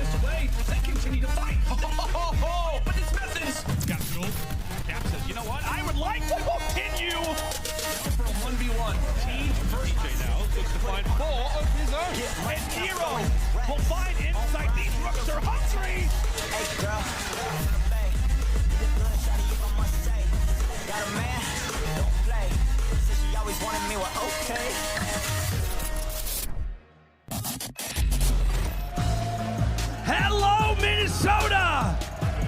this away, they continue to fight. But it's Methodz. Capsidal. Cap says, you know what? I would like to continue. For a 1v1. Team first TJ now looks to find 4 of his own. And Nero will find insight. These Røkkrs are hungry. Hey, girl. Got a man, don't play. Said she always wanted me, well, okay. Hello, Minnesota!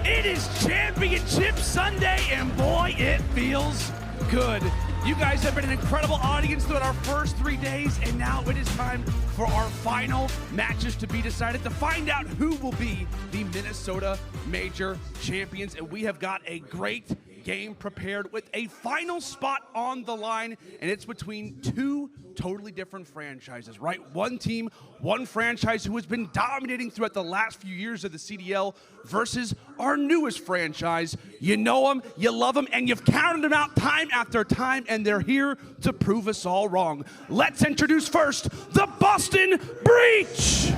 It is Championship Sunday, and boy, it feels good. You guys have been an incredible audience throughout our first 3 days, and now it is time for our final matches to be decided to find out who will be the Minnesota Major Champions. And we have got a great game prepared with a final spot on the line, and it's between 2 totally different franchises, right? One team, one franchise who has been dominating throughout the last few years of the CDL versus our newest franchise. You know them, you love them, and you've counted them out time after time, and they're here to prove us all wrong. Let's introduce first the Boston Breach.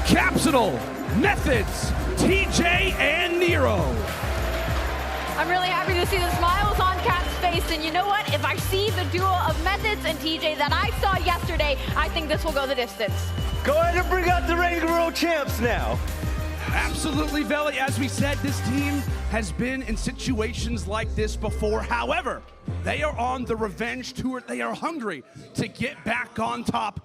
Capsidal, Methodz, TJ, and Nero. I'm really happy to see the smiles on Cap's face, and you know what? If I see the duo of Methodz and TJ that I saw yesterday, I think this will go the distance. Go ahead and bring out the reigning world champs now. Absolutely, Veli. As we said, this team has been in situations like this before. However, they are on the revenge tour. They are hungry to get back on top.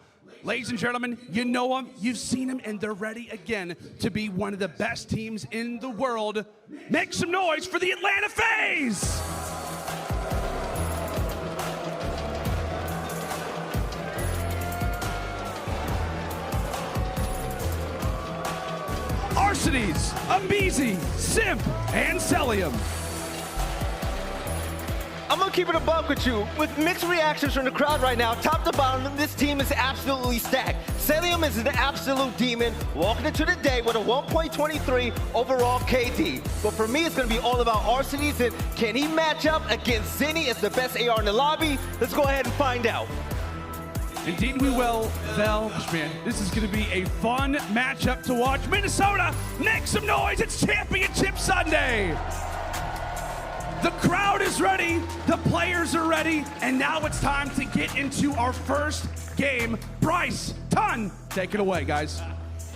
Ladies and gentlemen, you know them, you've seen them, and they're ready again to be one of the best teams in the world. Make some noise for the Atlanta FaZe! Arcitys, aBeZy, Simp, and Cellium. I'm gonna keep it a buck with you. With mixed reactions from the crowd right now, top to bottom, this team is absolutely stacked. Cellium is an absolute demon, walking into the day with a 1.23 overall KD. But for me, it's gonna be all about Arcitys, and can he match up against Zinni as the best AR in the lobby? Let's go ahead and find out. Indeed we will, Vel. Man, this is gonna be a fun matchup to watch. Minnesota, make some noise, it's Championship Sunday! The crowd is ready, the players are ready, and now it's time to get into our first game. Bryce, Ton, take it away, guys.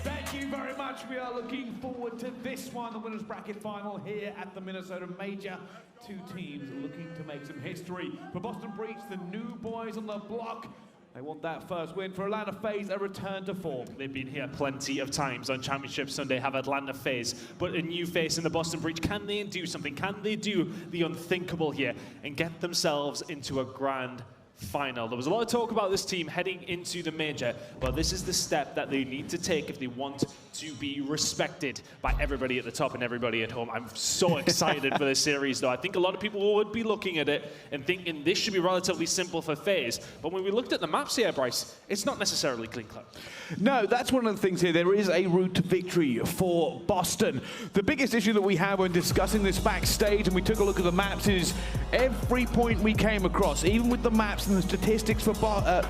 Thank you very much. We are looking forward to this one, the winners bracket final here at the Minnesota Major. 2 teams looking to make some history. For Boston Breach, the new boys on the block. They want that first win. For Atlanta FaZe, a return to form. They've been here plenty of times on Championship Sunday, have Atlanta FaZe, but a new face in the Boston Breach. Can they do something? Can they do the unthinkable here and get themselves into a grand final? There was a lot of talk about this team heading into the Major. Well, this is the step that they need to take if they want to be respected by everybody at the top and everybody at home. I'm so excited for this series, though. I think a lot of people would be looking at it and thinking this should be relatively simple for FaZe. But when we looked at the maps here, Bryce, it's not necessarily clean-cut. No, that's one of the things here. There is a route to victory for Boston. The biggest issue that we have when discussing this backstage, and we took a look at the maps, is every point we came across, even with the maps and the statistics for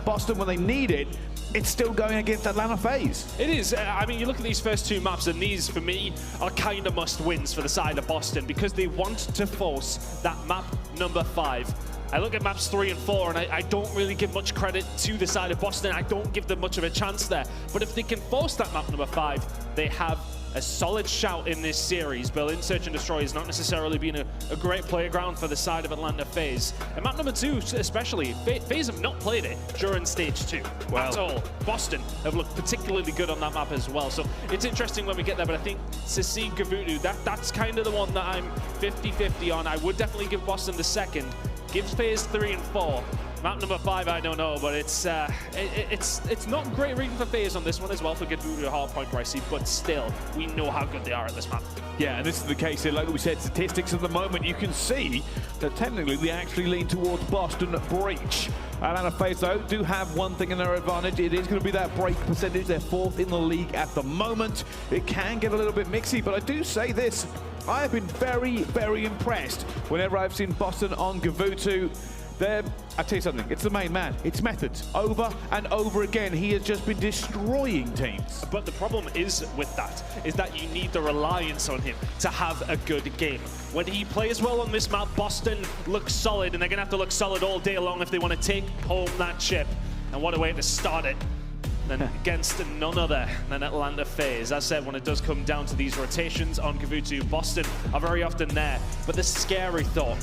Boston when they need it, it's still going against Atlanta FaZe. It is. I mean, you look at these first 2 maps, and these, for me, are kind of must-wins for the side of Boston because they want to force that map number 5. I look at maps 3 and 4, and I don't really give much credit to the side of Boston. I don't give them much of a chance there. But if they can force that map number 5, they have a solid shout in this series. Berlin Search and Destroy has not necessarily been a great playground for the side of Atlanta FaZe. And map number 2 especially, FaZe have not played it during stage 2 at all. Boston have looked particularly good on that map as well. So it's interesting when we get there, but I think to see Gavutu, that's kind of the one that I'm 50-50 on. I would definitely give Boston the second. Give FaZe 3 and 4. Map number 5, I don't know, but it's not great reading for FaZe on this one as well for Gavutu hard point pricey, but still, we know how good they are at this map. Yeah, and this is the case here. Like we said, statistics at the moment, you can see that technically they actually lean towards Boston Breach. Atlanta FaZe, though, do have one thing in their advantage. It is going to be that break percentage. They're 4th in the league at the moment. It can get a little bit mixy, but I do say this. I have been very, very impressed whenever I've seen Boston on Kuavo. I tell you something, it's the main man. It's Methodz. Over and over again, he has just been destroying teams. But the problem is with that, is that you need the reliance on him to have a good game. When he plays well on this map, Boston looks solid, and they're going to have to look solid all day long if they want to take home that chip. And what a way to start it. Then against none other than Atlanta FaZe. As I said, when it does come down to these rotations on Kuavo, Boston are very often there. But the scary thought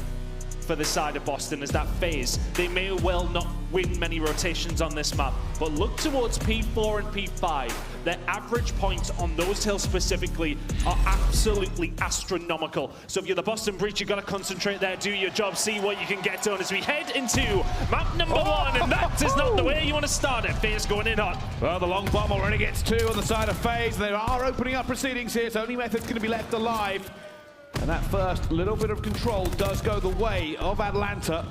for the side of Boston is that FaZe, they may well not win many rotations on this map, but look towards P4 and P5. Their average points on those hills specifically are absolutely astronomical. So if you're the Boston Breach, you've got to concentrate there, do your job, see what you can get done as we head into map number 1, and that is not the way you want to start it. FaZe going in hot. Well, the long bomb already gets 2 on the side of FaZe. They are opening up proceedings here, so only Methodz going to be left alive. And that first little bit of control does go the way of Atlanta.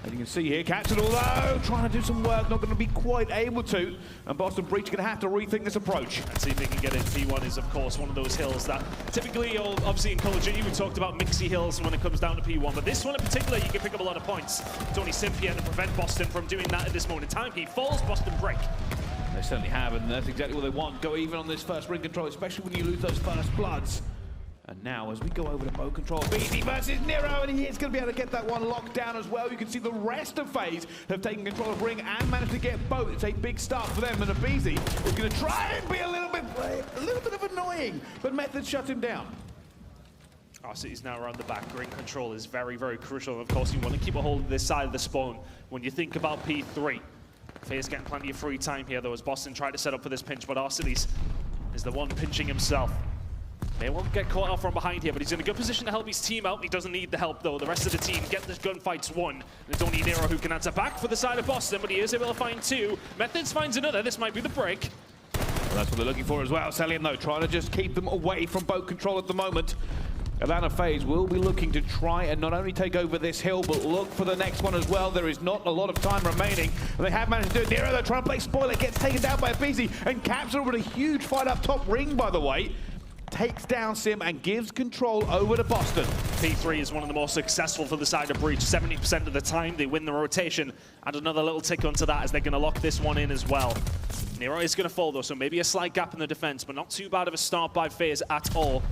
As you can see here, Capsidal though, trying to do some work, not going to be quite able to. And Boston Breach going to have to rethink this approach. And see if they can get it. P1 is, of course, one of those hills that typically, obviously in Call of Duty, we talked about mixy hills when it comes down to P1. But this one in particular, you can pick up a lot of points. It's only Simp here to prevent Boston from doing that at this moment in time. He falls, Boston break. They certainly have, and that's exactly what they want. Go even on this first ring control, especially when you lose those first bloods. And now, as we go over to bow control, aBeZy versus Nero, and he is going to be able to get that one locked down as well. You can see the rest of FaZe have taken control of ring and managed to get both. It's a big start for them, and aBeZy is going to try and be a little bit of annoying, but Methodz shuts him down. Arcitys now around the back. Ring control is very, very crucial. And of course, you want to keep a hold of this side of the spawn. When you think about P3, FaZe getting plenty of free time here, though, as Boston tried to set up for this pinch, but Arcitys is the one pinching himself. They won't get caught off from behind here, but he's in a good position to help his team out. He doesn't need the help, though. The rest of the team get the gunfights won. And it's only Nero who can answer back for the side of Boston, but he is able to find 2. Methodz finds another. This might be the break. Well, that's what they're looking for as well. Cellium, though, trying to just keep them away from boat control at the moment. Atlanta FaZe will be looking to try and not only take over this hill, but look for the next one as well. There is not a lot of time remaining, and they have managed to do it. Nero, they're trying to play spoiler, gets taken down by aBeZy, and Capsidal with a huge fight up top ring, by the way. Takes down Simp and gives control over to Boston. P3 is one of the more successful for the side of Breach. 70% of the time they win the rotation. Add another little tick onto that as they're going to lock this one in as well. Nero is going to fall though, so maybe a slight gap in the defense, but not too bad of a start by FaZe at all.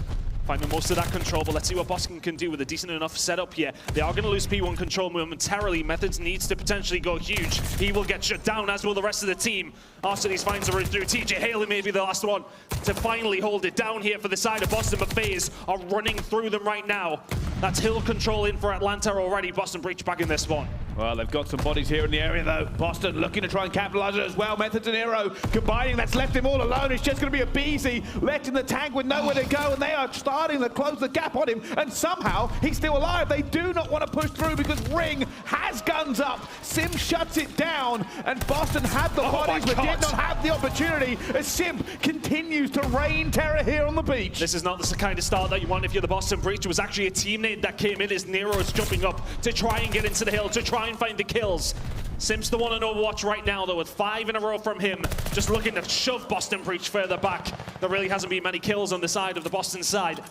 Finding most of that control, but let's see what Boston can do with a decent enough setup here. They are going to lose P1 control momentarily. Methodz needs to potentially go huge. He will get shut down, as will the rest of the team. Arcitys finds a route through. TJHaly may be the last one to finally hold it down here for the side of Boston, but FaZe are running through them right now. That's hill control in for Atlanta already. Boston Breach back in this one. Well, they've got some bodies here in the area, though. Boston looking to try and capitalize it as well. Methodz and Nero combining. That's left him all alone. It's just going to be aBeZy letting the tank with nowhere to go, and they are starting to close the gap on him, and somehow he's still alive. They do not want to push through because Ring has guns up. Simp shuts it down, and Boston had the bodies but did not have the opportunity as Simp continues to rain terror here on the beach. This is not the kind of start that you want if you're the Boston Breach. It was actually a teammate that came in as Nero is jumping up to try and get into the hill, to try and find the kills. Simp's the one on Overwatch right now, though, with 5 in a row from him, just looking to shove Boston Breach further back. There really hasn't been many kills on the side of the Boston side.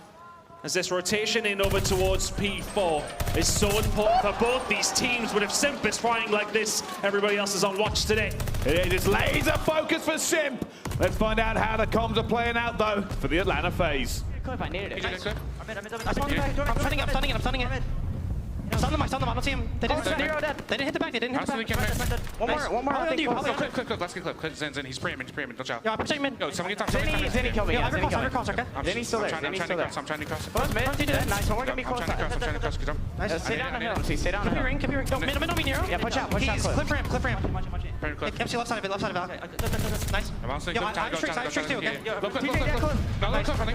As this rotation in over towards P4 is so important for both these teams, but if Simp is flying like this, everybody else is on watch today. It is laser focus for Simp. Let's find out how the comms are playing out, though, for the Atlanta FaZe. Clip, I needed it. Nice. I'm stunning it, I'm stunning it. Stun them, I don't see him. They didn't hit the back, they didn't hit the back. One more. Clip, let's get clip. Clip Zen's in, he's pre-aiming, watch out. Yeah, I'm protecting mid. Yo, somebody get top. Zenny killed me. Yeah, I've cross, okay? Zenny's still there, I'm trying to cross. Both mid, nice, one more get me close. I'm trying to cross, good job. Nice, stay down on hill. Stay down on hill. Could be ring. No, mid on me, Nero. Yeah, push out, clip ramp. Capsidal left side of it, Nice. Yo, I'm straight too, okay? Look, I think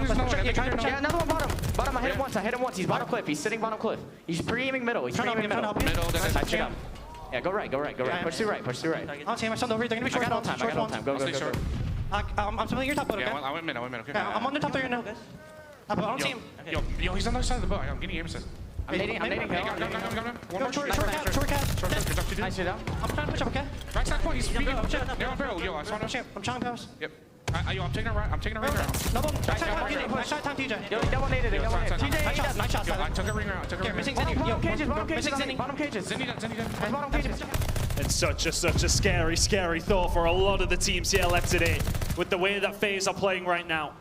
this is no. Yeah, another one bottom. I hit him once, he's bottom cliff. He's sitting bottom cliff. He's pre-aiming middle, middle, that's it. Yeah, go right. Push through right. I'll take my son over here. They're gonna be short. I got all time. Go. I'm something your top, okay? Yeah, I went mid, okay. I'm on the top 3 now. I don't see him. Yo, he's on the other side of the boat. I'm getting aim assist. I'm nading. One more. Short cat. Nice, I'm trying to push up, okay? Right side point, he's speeding. Nero barrel, yo, I saw him. I'm trying to pass. Yep. I'm taking a right. I'm taking a ring around. Nice shot time, TJ. Yo, double naded it. Nice shot. I took a ring around. Here, missing Zinni. Bottom cages. Zinni. Bottom cages. It's such a scary, scary thought for a lot of the teams here left today with the way that FaZe are playing right now.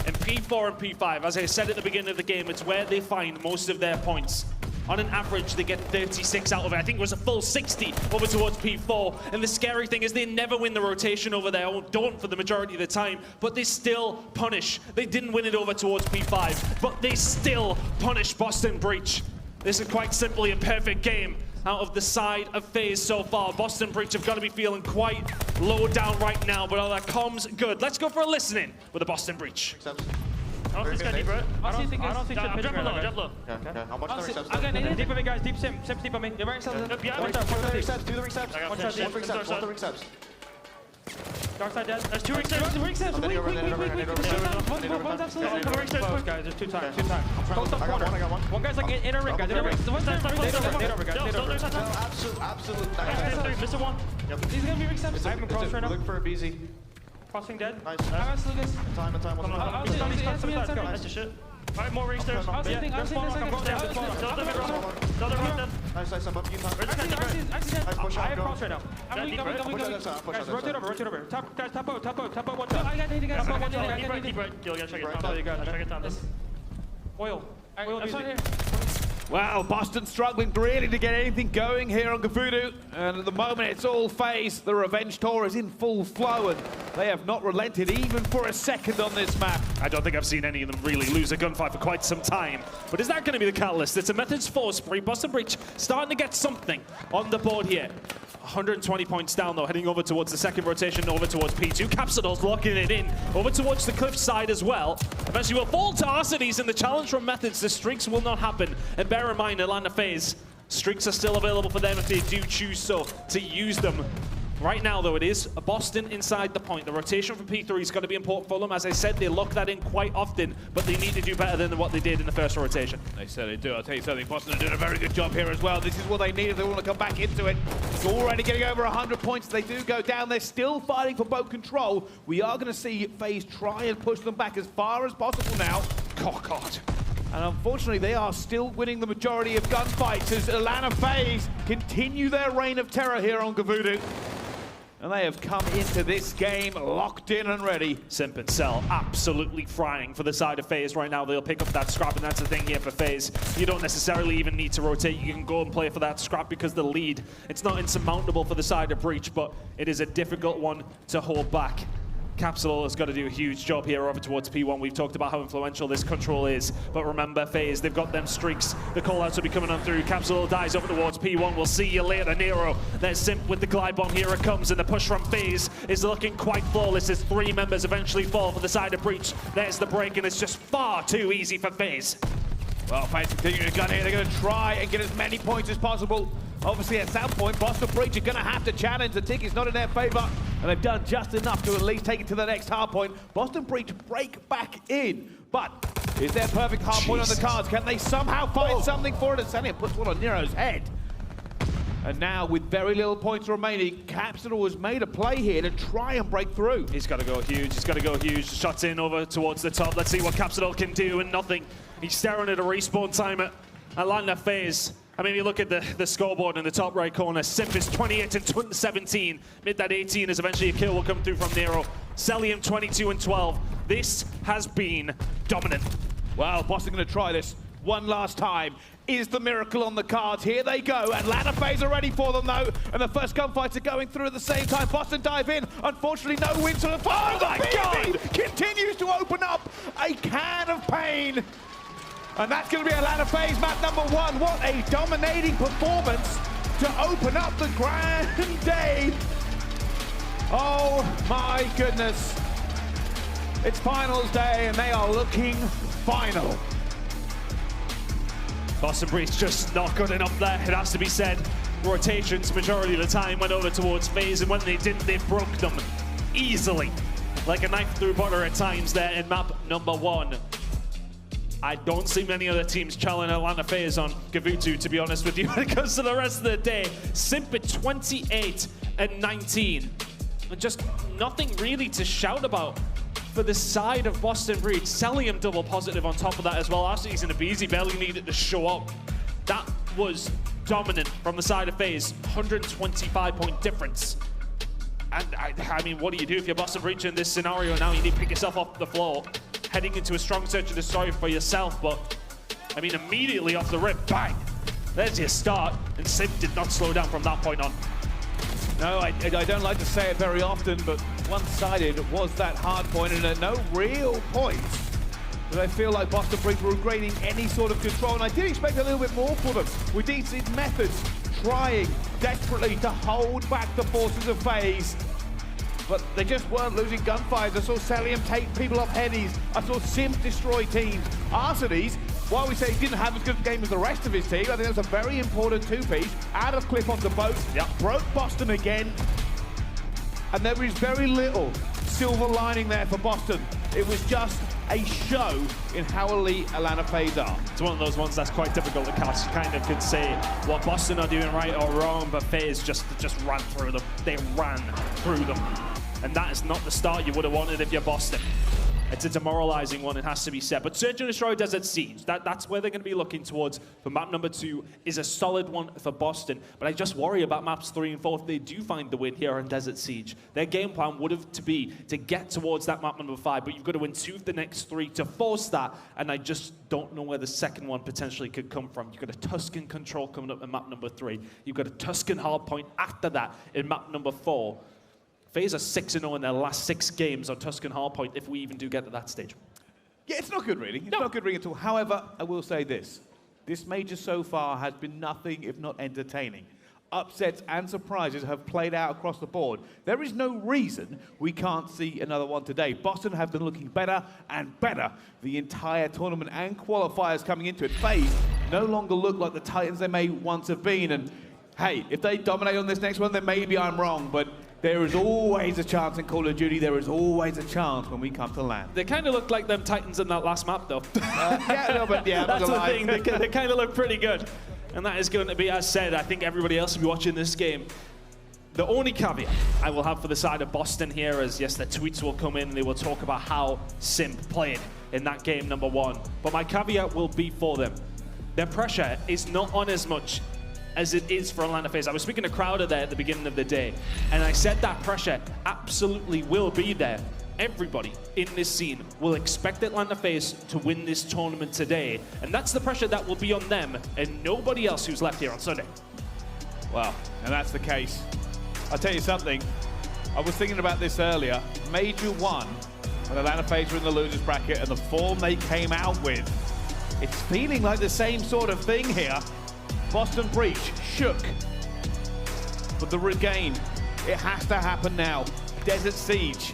In P4 and P5, as I said at the beginning of the game, it's where they find most of their points. On an average, they get 36 out of it. I think it was a full 60 over towards P4. And the scary thing is they never win the rotation over their own, don't for the majority of the time, but they still punish. They didn't win it over towards P5, but they still punish Boston Breach. This is quite simply a perfect game out of the side of FaZe so far. Boston Breach have got to be feeling quite low down right now, but all that comms good. Let's go for a listening with the Boston Breach. I don't think it's bro. I don't think Drop low. How much are the I got naded. Deep on me, guys. Deep Simp. Simp's deep on me. You're right, Do the ring steps. Want the ring steps. Dark side dead. There's 2 ring steps. Ring steps. Wait. One's absolutely close, guys. There's 2 times. Close up corner. I got one. One guy's like in a ring, guys. In a ring. One's there. Nade over, guys. Nade over. Absolute. Missing one. He's gonna be ring steps. I have him cross right now. Look for aBeZy. Crossing dead. Nice. I got Lucas. Time. I'll see. That's the shit. Alright, more ring stairs. I'll see. Nice. I'm Push I have out. cross right now. I'm weak. Guys, rotate over. Top out, one top. I got naded, guys. Keep right. Yo, gotta check it. Oh, you got it. Check it down. Oil. I'm sorry here. Well, Boston struggling really to get anything going here on Kuavo, and at the moment it's all FaZe. The revenge tour is in full flow, and they have not relented even for a second on this map. I don't think I've seen any of them really lose a gunfight for quite some time. But is that going to be the catalyst? It's a Methodz 4 spree. Boston Breach starting to get something on the board here. 120 points down though, heading over towards the second rotation, over towards P2. Capsidal's locking it in, over towards the cliff side as well. Eventually will fall to Arcitys, and the challenge from Methodz, the streaks will not happen. And bear in mind, Atlanta FaZe, streaks are still available for them if they do choose so to use them. Right now, though, it is Boston inside the point. The rotation from P3 is going to be important for them. As I said, they lock that in quite often, but they need to do better than what they did in the first rotation. They certainly do. I'll tell you something, Boston are doing a very good job here as well. This is what they need if they want to come back into it. It's already getting over 100 points. They do go down. They're still fighting for boat control. We are going to see FaZe try and push them back as far as possible now. Oh, God. And unfortunately, they are still winning the majority of gunfights as Atlanta FaZe continue their reign of terror here on Kuavo. And they have come into this game locked in and ready. Simp and Cell absolutely frying for the side of FaZe right now. They'll pick up that scrap, and that's the thing here for FaZe. You don't necessarily even need to rotate. You can go and play for that scrap because the lead, it's not insurmountable for the side of Breach, but it is a difficult one to hold back. Capsidal has got to do a huge job here over towards P1. We've talked about how influential this control is, but remember, FaZe, they've got them streaks. The callouts will be coming on through. Capsidal dies over towards P1. We'll see you later, Nero. There's Simp with the glide bomb. Here it comes, and the push from FaZe is looking quite flawless as 3 members eventually fall for the side of Breach. There's the break, and it's just far too easy for FaZe. Well, FaZe continuing to gun here. They're going to try and get as many points as possible. Obviously, at some point, Boston Breach are going to have to challenge. The tick is not in their favor, and they've done just enough to at least take it to the next hard point. Boston Breach break back in, but is their perfect hard point on the cards? Can they somehow find something for it? And Cellium puts one on Nero's head. And now, with very little points remaining, Capsidal has made a play here to try and break through. He's got to go huge. He's got to go huge. Shots in over towards the top. Let's see what Capsidal can do, and nothing. He's staring at a respawn time at Atlanta FaZe. I mean, you look at the scoreboard in the top right corner. Simp is 28 and 17. Mid that 18 is eventually a kill will come through from Nero. Cellium 22 and 12. This has been dominant. Well, Boston going to try this one last time. Is the miracle on the cards? Here they go. Atlanta FaZe are ready for them, though. And the first gunfights are going through at the same time. Boston dive in. Unfortunately, no win to the final. Oh, my God! Continues to open up a can of pain. And that's going to be Atlanta FaZe map number 1. What a dominating performance to open up the grand day. Oh my goodness. It's finals day and they are looking final. Boston Breach just not good enough there, it has to be said. Rotations majority of the time went over towards FaZe, and when they didn't, they broke them easily. Like a knife through butter at times there in map number 1. I don't see many other teams challenging Atlanta FaZe on Kuavo, to be honest with you, when it comes to the rest of the day. Simp at 28 and 19. And just nothing really to shout about for the side of Boston Breach, Cellium double positive on top of that as well. Arcitys and aBeZy barely needed to show up. That was dominant from the side of FaZe. 125-point difference. And I mean, what do you do if you're Boston Breach in this scenario now? You need to pick yourself off the floor, heading into a strong search and destroy for yourself. But I mean, immediately off the rip, bang! There's your start. And Simp did not slow down from that point on. No, I don't like to say it very often, but one-sided was that hard point, and at no real point did I feel like Boston Breach were regaining any sort of control, and I did expect a little bit more for them. We did see Methodz trying desperately to hold back the forces of FaZe, but they just weren't losing gunfires. I saw Cellium take people off headies. I saw Simp destroy teams. Arcitys, while we say he didn't have as good a game as the rest of his team, I think that's a very important two-piece. Out of clip off the boat, broke Boston again. And there is very little silver lining there for Boston. It was just a show in how elite Atlanta FaZe are. It's one of those ones that's quite difficult to catch. You kind of could say what Boston are doing right or wrong, but FaZe just ran through them. They ran through them. And that is not the start you would have wanted if you're Boston. It's a demoralizing one, it has to be said. But Search and Destroy Desert Siege, that's where they're going to be looking towards for map number 2, is a solid one for Boston. But I just worry about maps 3 and 4 if they do find the win here on Desert Siege. Their game plan would have to be to get towards that map number 5, but you've got to win 2 of the next 3 to force that, and I just don't know where the second one potentially could come from. You've got a Tuscan Control coming up in map number 3. You've got a Tuscan Hardpoint after that in map number 4. FaZe are 6-0 in their last 6 games on Tuscan Hardpoint, if we even do get to that stage. Yeah, it's not good, really. It's not good ring at all. However, I will say this. This major so far has been nothing if not entertaining. Upsets and surprises have played out across the board. There is no reason we can't see another one today. Boston have been looking better and better the entire tournament, and qualifiers coming into it. FaZe no longer look like the Titans they may once have been. And hey, if they dominate on this next one, then maybe I'm wrong, but there is always a chance in Call of Duty. There is always a chance when we come to land. They kind of look like them Titans in that last map, though. Yeah, a little bit, yeah. That's the thing. They kind of look pretty good. And that is going to be, as said, I think everybody else will be watching this game. The only caveat I will have for the side of Boston here is, yes, the tweets will come in and they will talk about how Simp played in that game number 1. But my caveat will be for them. Their pressure is not on as much as it is for Atlanta FaZe. I was speaking to Crowder there at the beginning of the day, and I said that pressure absolutely will be there. Everybody in this scene will expect Atlanta FaZe to win this tournament today, and that's the pressure that will be on them and nobody else who's left here on Sunday. Well, and that's the case. I'll tell you something. I was thinking about this earlier. Major 1, when Atlanta FaZe were in the losers bracket, and the form they came out with, it's feeling like the same sort of thing here. Boston Breach shook, but the regain, it has to happen now. Desert Siege,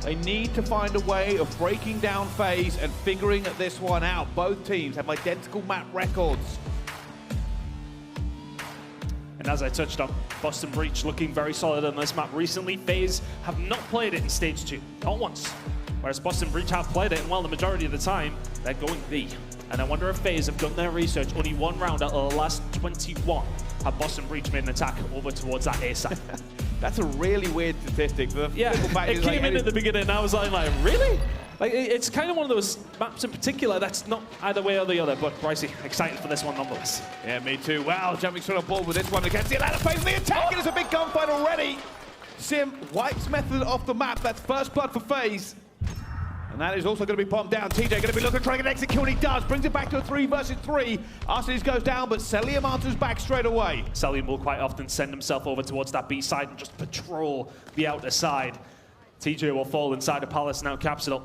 they need to find a way of breaking down FaZe and figuring this one out. Both teams have identical map records. And as I touched on, Boston Breach looking very solid on this map recently. FaZe have not played it in stage 2, not once. Whereas Boston Breach have played it, and well, the majority of the time, they're going B. And I wonder if FaZe have done their research. Only 1 round out of the last 21 have Boston Breach made an attack over towards that A side. That's a really weird statistic. Yeah, it came in at the beginning and I was like, really? Like, it's kind of one of those maps in particular that's not either way or the other, but Brycey, excited for this one nonetheless. Yeah, me too. Wow, jumping straight on board with this one against the Atlanta FaZe. The attack, and it's a big gunfight already. Simp wipes Methodz off the map. That's first blood for FaZe. And that is also going to be bombed down. TJ going to be looking, trying to exit kill, and he does. Brings it back to a 3 versus 3. Arcitys goes down, but Cellium answers back straight away. Cellium will quite often send himself over towards that B side and just patrol the outer side. TJ will fall inside the Palace now. Capsidal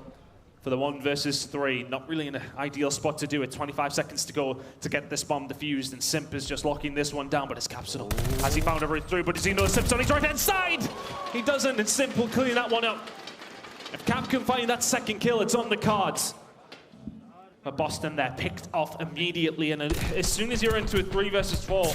for the 1 versus 3. Not really in an ideal spot to do it. 25 seconds to go to get this bomb defused, and Simp is just locking this one down, but it's Capsidal. Has he found a route through, but does he know Simp's on his right-hand side? He doesn't, and Simp will clean that one up. If Cap can find that second kill, it's on the cards. But Boston there picked off immediately, and as soon as you're into a 3 versus 4,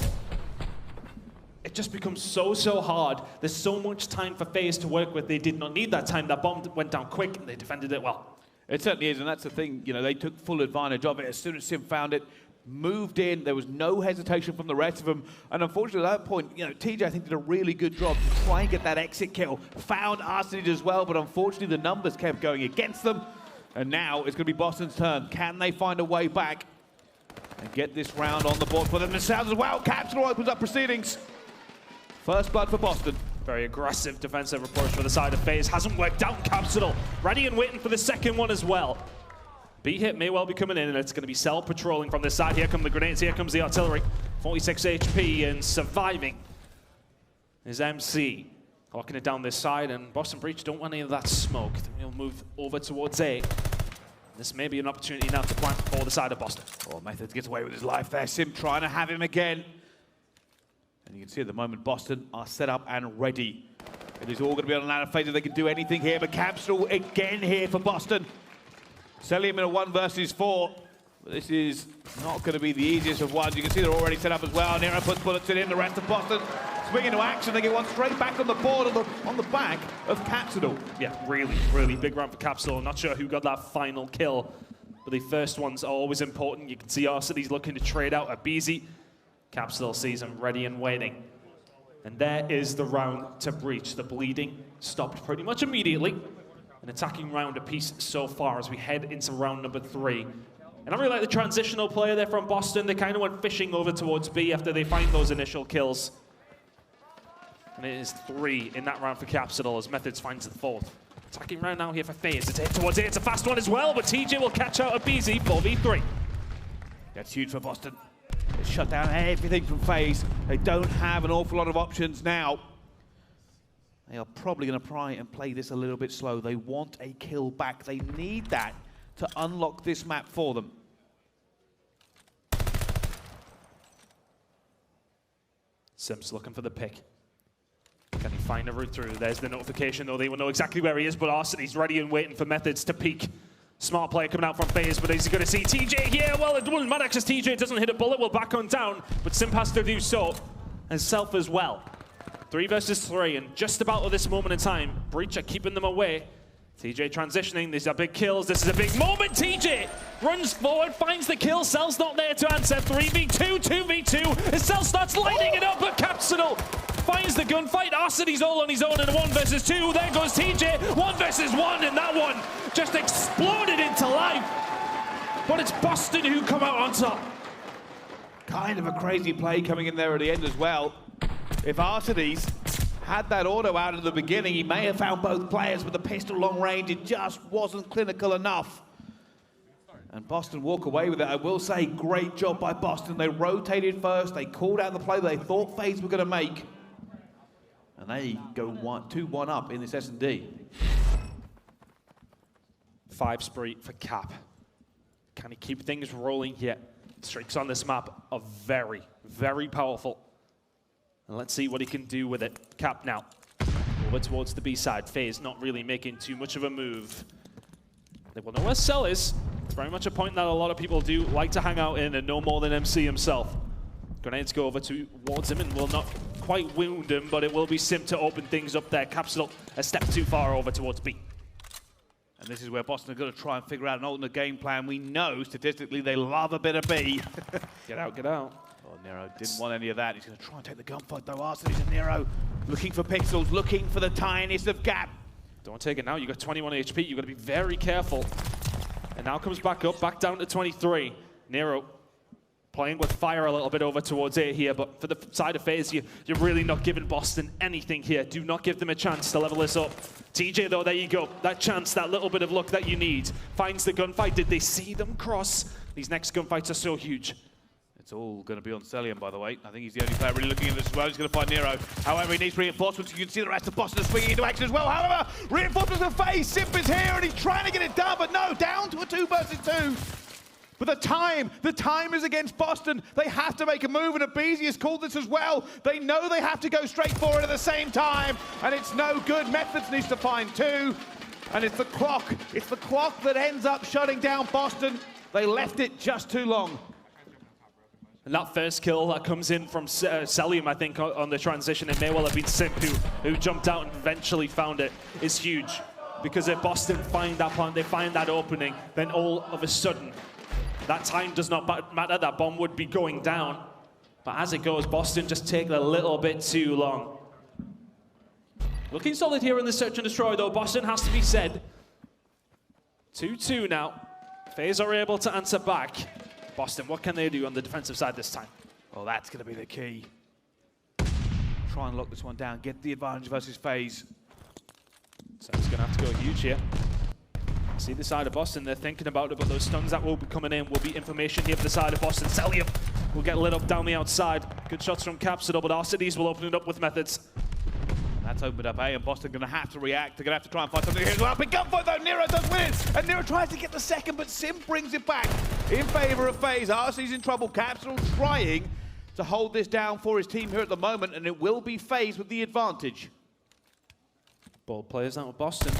it just becomes so hard. There's so much time for FaZe to work with. They did not need that time. That bomb went down quick, and they defended it well. It certainly is, and that's the thing. You know, they took full advantage of it. As soon as Simp found it, moved in. There was no hesitation from the rest of them. And unfortunately, at that point, you know, TJ, I think, did a really good job to try and get that exit kill. Found Arcitys as well, but unfortunately, the numbers kept going against them. And now it's going to be Boston's turn. Can they find a way back and get this round on the board for them themselves as well? Capsidal opens up proceedings. First blood for Boston. Very aggressive defensive approach for the side of FaZe. Hasn't worked out. Capsidal ready and waiting for the second one as well. B hit may well be coming in, and it's going to be Cell patrolling from this side. Here come the grenades, here comes the artillery. 46 HP and surviving is MC. Locking it down this side, and Boston Breach don't want any of that smoke. He'll move over towards A. This may be an opportunity now to plant for the side of Boston. Oh, Methodz gets away with his life there. Simp trying to have him again. And you can see at the moment, Boston are set up and ready. It is all going to be on an ladder phase if they can do anything here, but Capsidal again here for Boston. Cellium in a 1 versus 4. But this is not going to be the easiest of ones. You can see they're already set up as well. Nero puts bullets in, the rest of Boston swing into action. They get one straight back on the board on the back of Capsidal. Yeah, really big round for Capsidal. Not sure who got that final kill, but the first ones are always important. You can see Arcitys looking to trade out aBeZy. Capsidal sees him ready and waiting. And there is the round to breach. The bleeding stopped pretty much immediately. An attacking round apiece so far as we head into round number 3. And I really like the transitional player there from Boston. They kind of went fishing over towards B after they find those initial kills. And it is 3 in that round for Capsidal as Methodz finds the 4th. Attacking round now here for FaZe. It's a hit towards it. It's a fast one as well, but TJ will catch out aBeZy 4v3. That's huge for Boston. They shut down everything from FaZe. They don't have an awful lot of options now. They are probably going to try and play this a little bit slow. They want a kill back. They need that to unlock this map for them. Simp's looking for the pick. Can he find a route through? There's the notification, though. They will know exactly where he is, but Arcitys ready and waiting for Methodz to peek. Smart player coming out from FaZe, but is he going to see TJ here? Well, it doesn't matter because TJ doesn't hit a bullet. We'll back on down, but Simp has to do so, and Self as well. 3 versus 3, and just about at this moment in time, Breach are keeping them away. TJ transitioning, these are big kills, this is a big moment. TJ runs forward, finds the kill, Cell's not there to answer. 3v2, 2v2, as Cell starts lighting it up, but Capsidal finds the gunfight. Arcitys all on his own in a 1 versus 2. There goes TJ, 1 versus 1, and that one just exploded into life. But it's Boston who come out on top. Kind of a crazy play coming in there at the end as well. If Arcitys had that auto out at the beginning, he may have found both players, but the pistol long range, it just wasn't clinical enough. And Boston walk away with it. I will say, great job by Boston. They rotated first, they called out the play they thought FaZe were going to make. And they go 2-1 up in this S&D. 5 spree for Cap. Can he keep things rolling here? Streaks on this map are very powerful. And let's see what he can do with it. Cap now. Over towards the B side. FaZe not really making too much of a move. They will know where Cell is. It's very much a point that a lot of people do like to hang out in and know more than MC himself. Grenades go over towards him and will not quite wound him, but it will be Simp to open things up there. Capsidal a step too far over towards B. And this is where Boston are going to try and figure out an alternate game plan. We know, statistically, they love a bit of B. Get out, get out. Oh, Nero didn't want any of that. He's going to try and take the gunfight, though. Arcitys and Nero looking for pixels, looking for the tiniest of gap. Don't take it now. You got 21 HP. You've got to be very careful. And now comes back up, back down to 23. Nero playing with fire a little bit over towards A here, but for the side of FaZe, you're really not giving Boston anything here. Do not give them a chance to level this up. TJ, though, there you go. That chance, that little bit of luck that you need. Finds the gunfight. Did they see them cross? These next gunfights are so huge. It's all going to be on Cellium, by the way. I think he's the only player really looking at this as well. He's going to find Nero. However, he needs reinforcements. You can see the rest of Boston swinging into action as well. However, reinforcements of FaZe. Simp is here, and he's trying to get it done, but no, down to a 2 versus 2. But the time is against Boston. They have to make a move, and aBeZy has called this as well. They know they have to go straight forward at the same time, and it's no good. Methodz needs to find 2, and it's the clock. It's the clock that ends up shutting down Boston. They left it just too long. And that first kill that comes in from Cellium, I think, on the transition, it may well have been Simp who jumped out and eventually found it, is huge. Because if Boston find that point, they find that opening, then all of a sudden, that time does not matter. That bomb would be going down. But as it goes, Boston just take a little bit too long. Looking solid here in the search and destroy, though. Boston has to be said. 2-2 now. FaZe are able to answer back. Boston, what can they do on the defensive side this time? Well, that's going to be the key. Try and lock this one down, get the advantage versus FaZe. So he's going to have to go huge here. See the side of Boston, they're thinking about it, but those stuns that will be coming in will be information here for the side of Boston. Cellium will get lit up down the outside. Good shots from Capsidal, but Arcitys will open it up with Methodz. That's opened up A, and Boston going to have to react. They're going to have to try and find something here as well. Big gunfight though, Nero does win it, and Nero tries to get the second, but Simp brings it back in favor of FaZe. Arcitys in trouble. Capsidal trying to hold this down for his team here at the moment, and it will be FaZe with the advantage. Bold players now with Boston.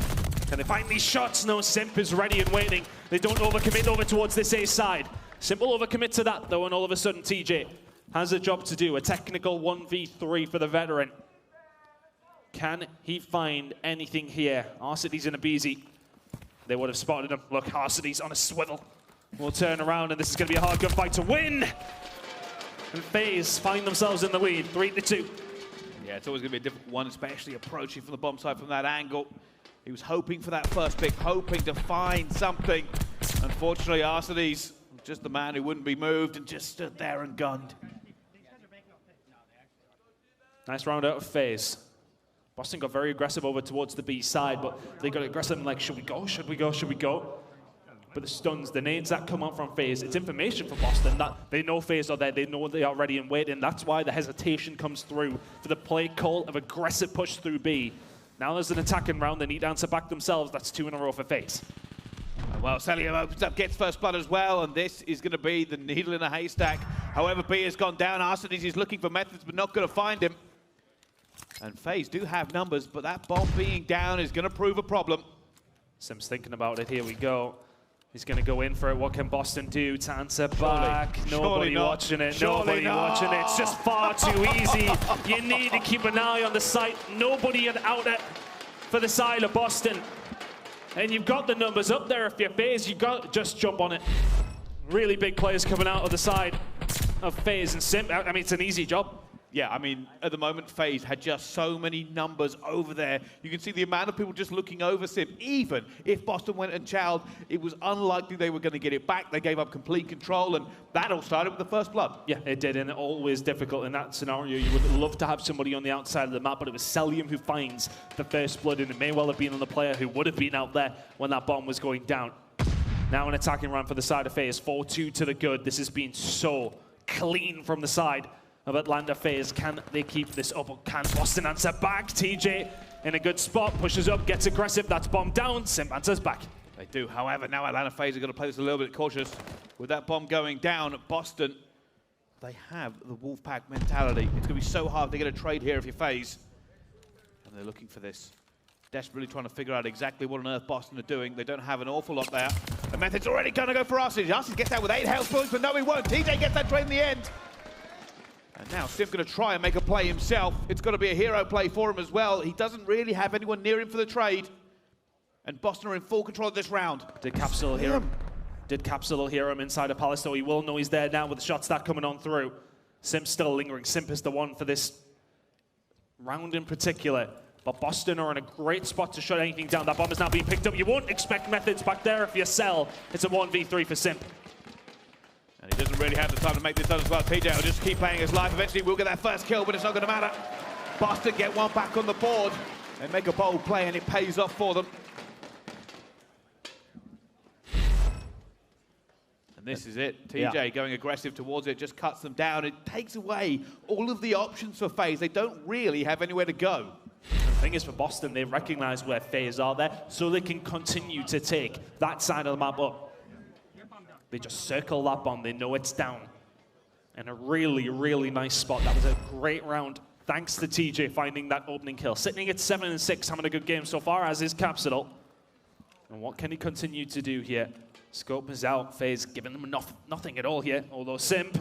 Can they find these shots? No, Simp is ready and waiting. They don't overcommit over towards this A side. Simp will overcommit to that though, and all of a sudden TJ has a job to do. A technical 1v3 for the veteran. Can he find anything here? Arcitys and aBeZy. They would have spotted him. Look, Arcitys on a swivel. Will turn around, and this is going to be a hard gunfight to win. And FaZe find themselves in the lead, 3-2. Yeah, it's always going to be a difficult one, especially approaching from the bomb side from that angle. He was hoping for that first pick, hoping to find something. Unfortunately, Arcitys, just the man who wouldn't be moved and just stood there and gunned. Nice round out of FaZe. Boston got very aggressive over towards the B side, but they got aggressive and like, should we go, should we go, should we go? But the stuns, the nades that come out from FaZe, it's information for Boston that they know FaZe are there, they know they are ready and waiting. That's why the hesitation comes through for the play call of aggressive push through B. Now there's an attacking round, they need to answer back themselves. That's 2 in a row for FaZe. Well, Cellium opens up, gets first blood as well, and this is going to be the needle in a haystack. However, B has gone down. Arcitys is looking for Methodz, but not going to find him. And FaZe do have numbers, but that bomb being down is going to prove a problem. Sim's thinking about it. Here we go. He's going to go in for it. What can Boston do to answer back? Nobody watching it. Nobody watching it. It's just far too easy. You need to keep an eye on the site. Nobody out there for the side of Boston. And you've got the numbers up there. If you're FaZe, you've got to just jump on it. Really big players coming out of the side of FaZe and Simp. I mean, it's an easy job. Yeah, I mean, at the moment, FaZe had just so many numbers over there. You can see the amount of people just looking over Simp. Even if Boston went and chowed, it was unlikely they were going to get it back. They gave up complete control, and that all started with the first blood. Yeah, it did, and always difficult in that scenario. You would love to have somebody on the outside of the map, but it was Cellium who finds the first blood, and it may well have been on the player who would have been out there when that bomb was going down. Now an attacking run for the side of FaZe, 4-2 to the good. This has been so clean from the side of Atlanta FaZe. Can they keep this up, or can Boston answer back? TJ in a good spot, pushes up, gets aggressive. That's bomb down. Simp answers back. They do. However, now Atlanta FaZe are going to play this a little bit cautious. With that bomb going down at Boston, they have the Wolfpack mentality. It's going to be so hard to get a trade here if you're FaZe. And they're looking for this. Desperately trying to figure out exactly what on earth Boston are doing. They don't have an awful lot there. The Method's already going to go for Arcitys. Arcitys gets out with 8 health points, but no, he won't. TJ gets that trade in the end. And now Simp going to try and make a play himself. It's going to be a hero play for him as well. He doesn't really have anyone near him for the trade. And Boston are in full control of this round. Did Capsidal hear him? Did Capsidal hear him inside of Palace? So he will know he's there now with the shot stack coming on through. Simp's still lingering. Simp is the one for this round in particular. But Boston are in a great spot to shut anything down. That bomb is now being picked up. You won't expect Methodz back there if you sell. It's a 1v3 for Simp. And he doesn't really have the time to make this done as well. TJ will just keep playing his life. Eventually we'll get that first kill, but it's not going to matter. Boston get one back on the board. They make a bold play and it pays off for them. And this is it. TJ going aggressive towards it, just cuts them down. It takes away all of the options for FaZe. They don't really have anywhere to go. The thing is, for Boston, they recognize where FaZe are there, so they can continue to take that side of the map up. They just circle that bomb. They know it's down. And a really, really nice spot. That was a great round. Thanks to TJ finding that opening kill. Sitting at 7-6, having a good game so far, as is Capsidal. And what can he continue to do here? Scope is out. FaZe giving them nothing at all here. Although Simp,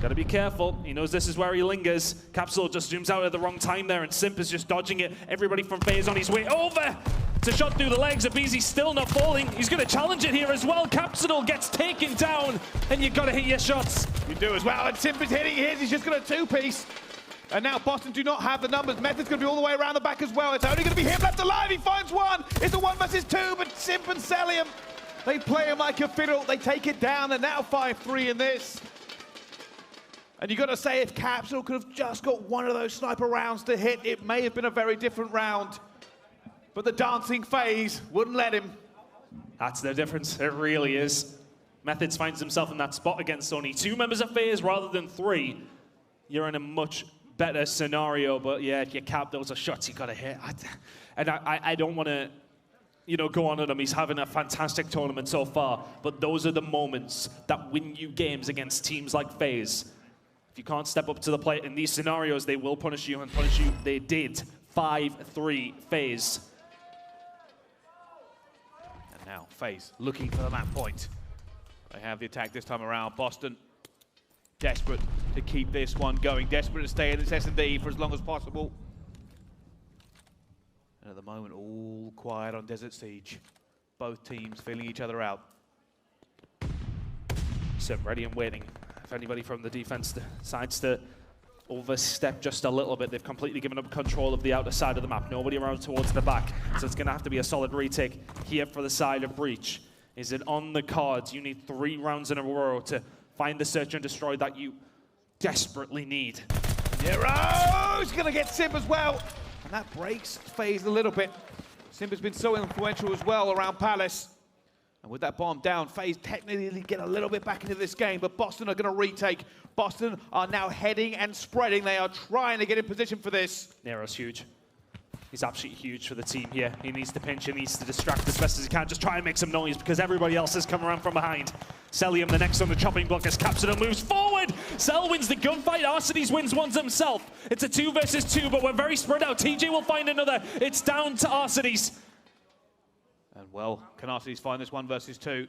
gotta be careful. He knows this is where he lingers. Capsidal just zooms out at the wrong time there, and Simp is just dodging it. Everybody from FaZe on his way over. It's a shot through the legs. aBeZy still not falling. He's going to challenge it here as well. Capsidal gets taken down, and you've got to hit your shots. You do as well, and Simp is hitting his. He's just got a two-piece. And now Boston do not have the numbers. Method's going to be all the way around the back as well. It's only going to be him left alive. He finds one. It's a 1 versus 2, but Simp and Cellium, they play him like a fiddle. They take it down, and now 5-3 in this. And you got to say, if Capsidal could have just got one of those sniper rounds to hit, it may have been a very different round. But the dancing FaZe wouldn't let him. That's the difference. It really is. Methodz finds himself in that spot against only 2 members of FaZe rather than 3. You're in a much better scenario, but yeah, if you cap those are shots you got to hit. I don't want to, you know, go on at him. He's having a fantastic tournament so far, but those are the moments that win you games against teams like FaZe. If you can't step up to the plate in these scenarios, they will punish you, and punish you they did. 5-3 FaZe. And now FaZe looking for the map point. They have the attack this time around. Boston desperate to keep this one going, desperate to stay in this S&D for as long as possible. And at the moment, all quiet on Desert Siege. Both teams feeling each other out. Simp ready and waiting. If anybody from the defense decides to overstep just a little bit, they've completely given up control of the outer side of the map. Nobody around towards the back, so it's going to have to be a solid retake here for the side of Breach. Is it on the cards? You need 3 rounds in a row to find the search and destroy that you desperately need. Nero's going to get Simp as well. And that breaks FaZe a little bit. Simp has been so influential as well around Palace. And with that bomb down, FaZe technically get a little bit back into this game, but Boston are going to retake. Boston are now heading and spreading. They are trying to get in position for this. Nero's huge. He's absolutely huge for the team here. He needs to pinch, he needs to distract as best as he can. Just try and make some noise because everybody else has come around from behind. Cellium the next on the chopping block as Capsidal moves forward. Cell wins the gunfight. Arcitys wins one himself. It's a 2 versus 2, but we're very spread out. TJ will find another. It's down to Arcitys. And well, can Arcitys find this 1 versus 2?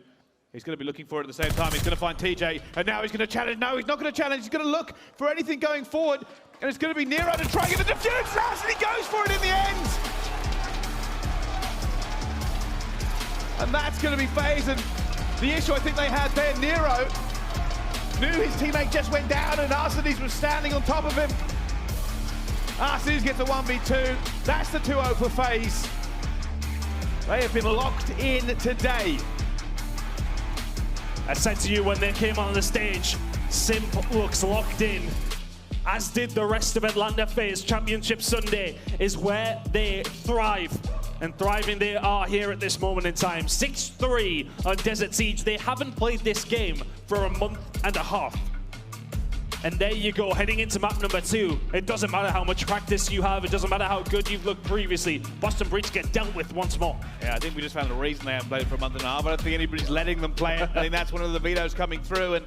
He's going to be looking for it at the same time. He's going to find TJ, and now he's going to challenge. No, he's not going to challenge. He's going to look for anything going forward, and it's going to be Nero to try and get the defuse. And he goes for it in the end. And that's going to be FaZe. And the issue I think they had there, Nero knew his teammate just went down, and Arcitys was standing on top of him. Arcitys gets a 1v2. That's the 2-0 for FaZe. They have been locked in today. I said to you when they came on the stage, Simp looks locked in, as did the rest of Atlanta FaZe. Championship Sunday is where they thrive, and thriving they are here at this moment in time. 6-3 on Desert Siege. They haven't played this game for a month and a half. And there you go, heading into map number 2. It doesn't matter how much practice you have, it doesn't matter how good you've looked previously. Boston Breach get dealt with once more. Yeah, I think we just found a reason they haven't played for a month and a half. I don't think anybody's letting them play it. I think that's one of the vetoes coming through. And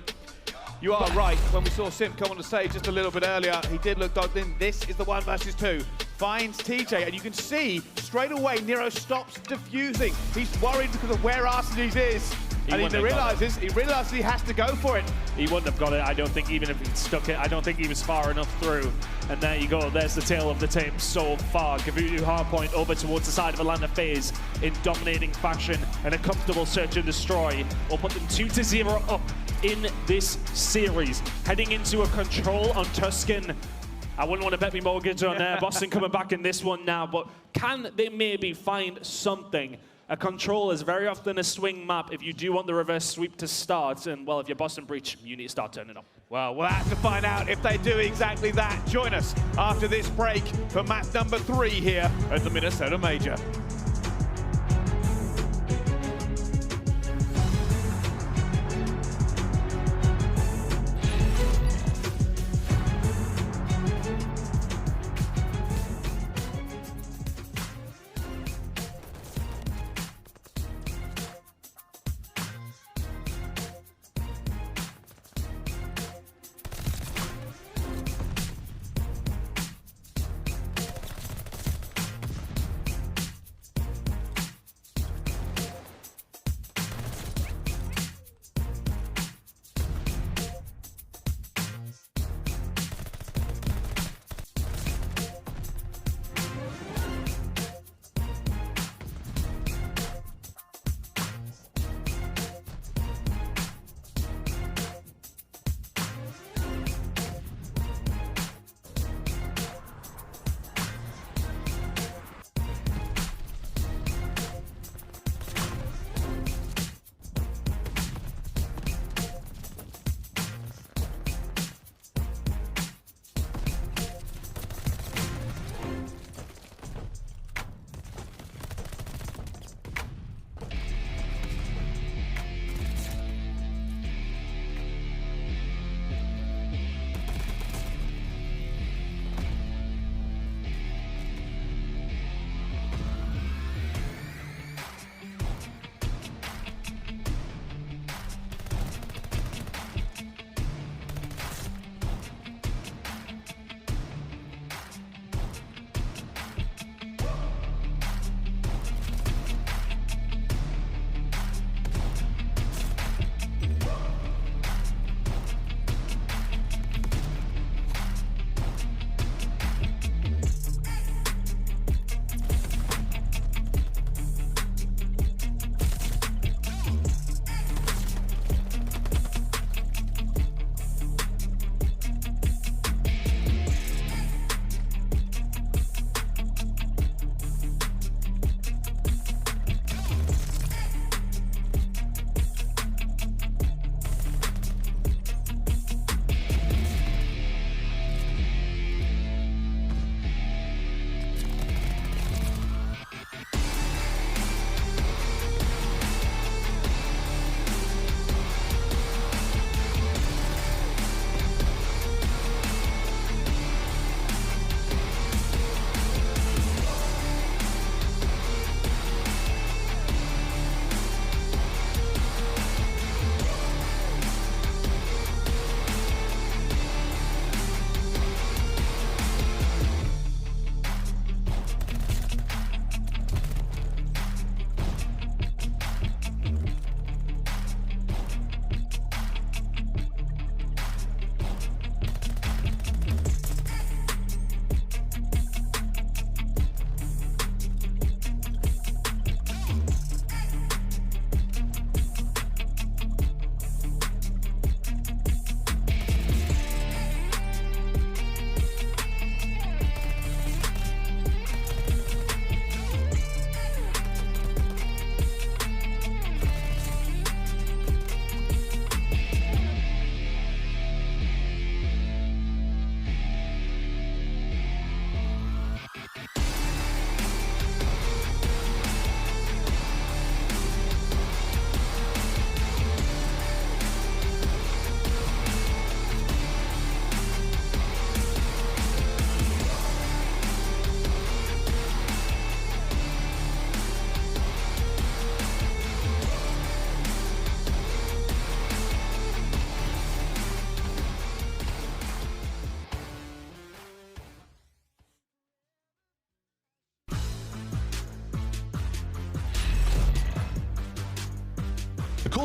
you are right, when we saw Simp come on the stage just a little bit earlier, he did look dogged in. This is the 1 versus 2. Finds TJ, and you can see straight away Nero stops defusing. He's worried because of where Arcitys is. And he realizes he has to go for it. He wouldn't have got it, I don't think, even if he stuck it. I don't think he was far enough through. And there you go, there's the tale of the tape so far. Kuavo hardpoint over towards the side of Atlanta FaZe in dominating fashion, and a comfortable search and destroy will put them 2-0 up in this series. Heading into a control on Tuscan. I wouldn't want to bet me mortgage on Boston coming back in this one now, but can they maybe find something? A control is very often a swing map if you do want the reverse sweep to start, and well, if you're Boston Breach, you need to start turning up. Well, we'll have to find out if they do exactly that. Join us after this break for map number 3 here at the Minnesota Major.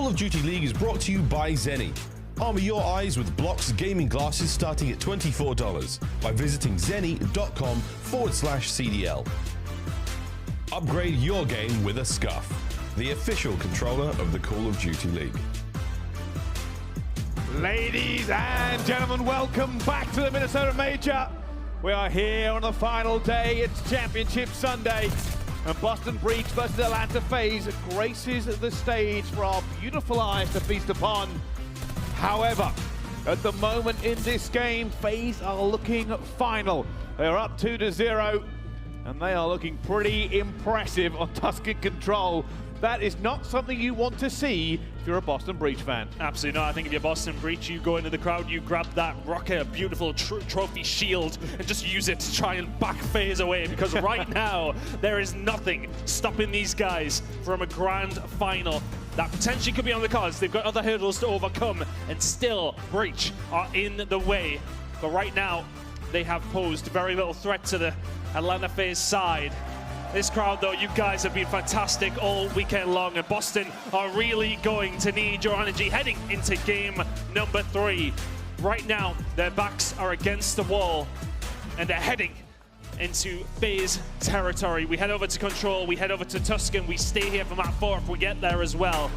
Call of Duty League is brought to you by Zenny. Armor your eyes with Block's gaming glasses starting at $24 by visiting zenny.com/CDL. Upgrade your game with a Scuff, the official controller of the Call of Duty League. Ladies and gentlemen, welcome back to the Minnesota Major. We are here on the final day. It's Championship Sunday. And Boston Breach versus Atlanta FaZe graces the stage for our beautiful eyes to feast upon. However, at the moment in this game, FaZe are looking final. They're up 2-0, and they are looking pretty impressive on Tuscan control. That is not something you want to see if you're a Boston Breach fan. Absolutely not. I think if you're Boston Breach, you go into the crowd, you grab that Røkkr beautiful trophy shield and just use it to try and back FaZe away, because right now there is nothing stopping these guys from a grand final that potentially could be on the cards. They've got other hurdles to overcome, and still Breach are in the way. But right now, they have posed very little threat to the Atlanta FaZe side. This crowd, though, you guys have been fantastic all weekend long, and Boston are really going to need your energy heading into game number 3. Right now, their backs are against the wall, and they're heading into FaZe territory. We head over to Control, we head over to Tuscan, we stay here for map 4 if we get there as well.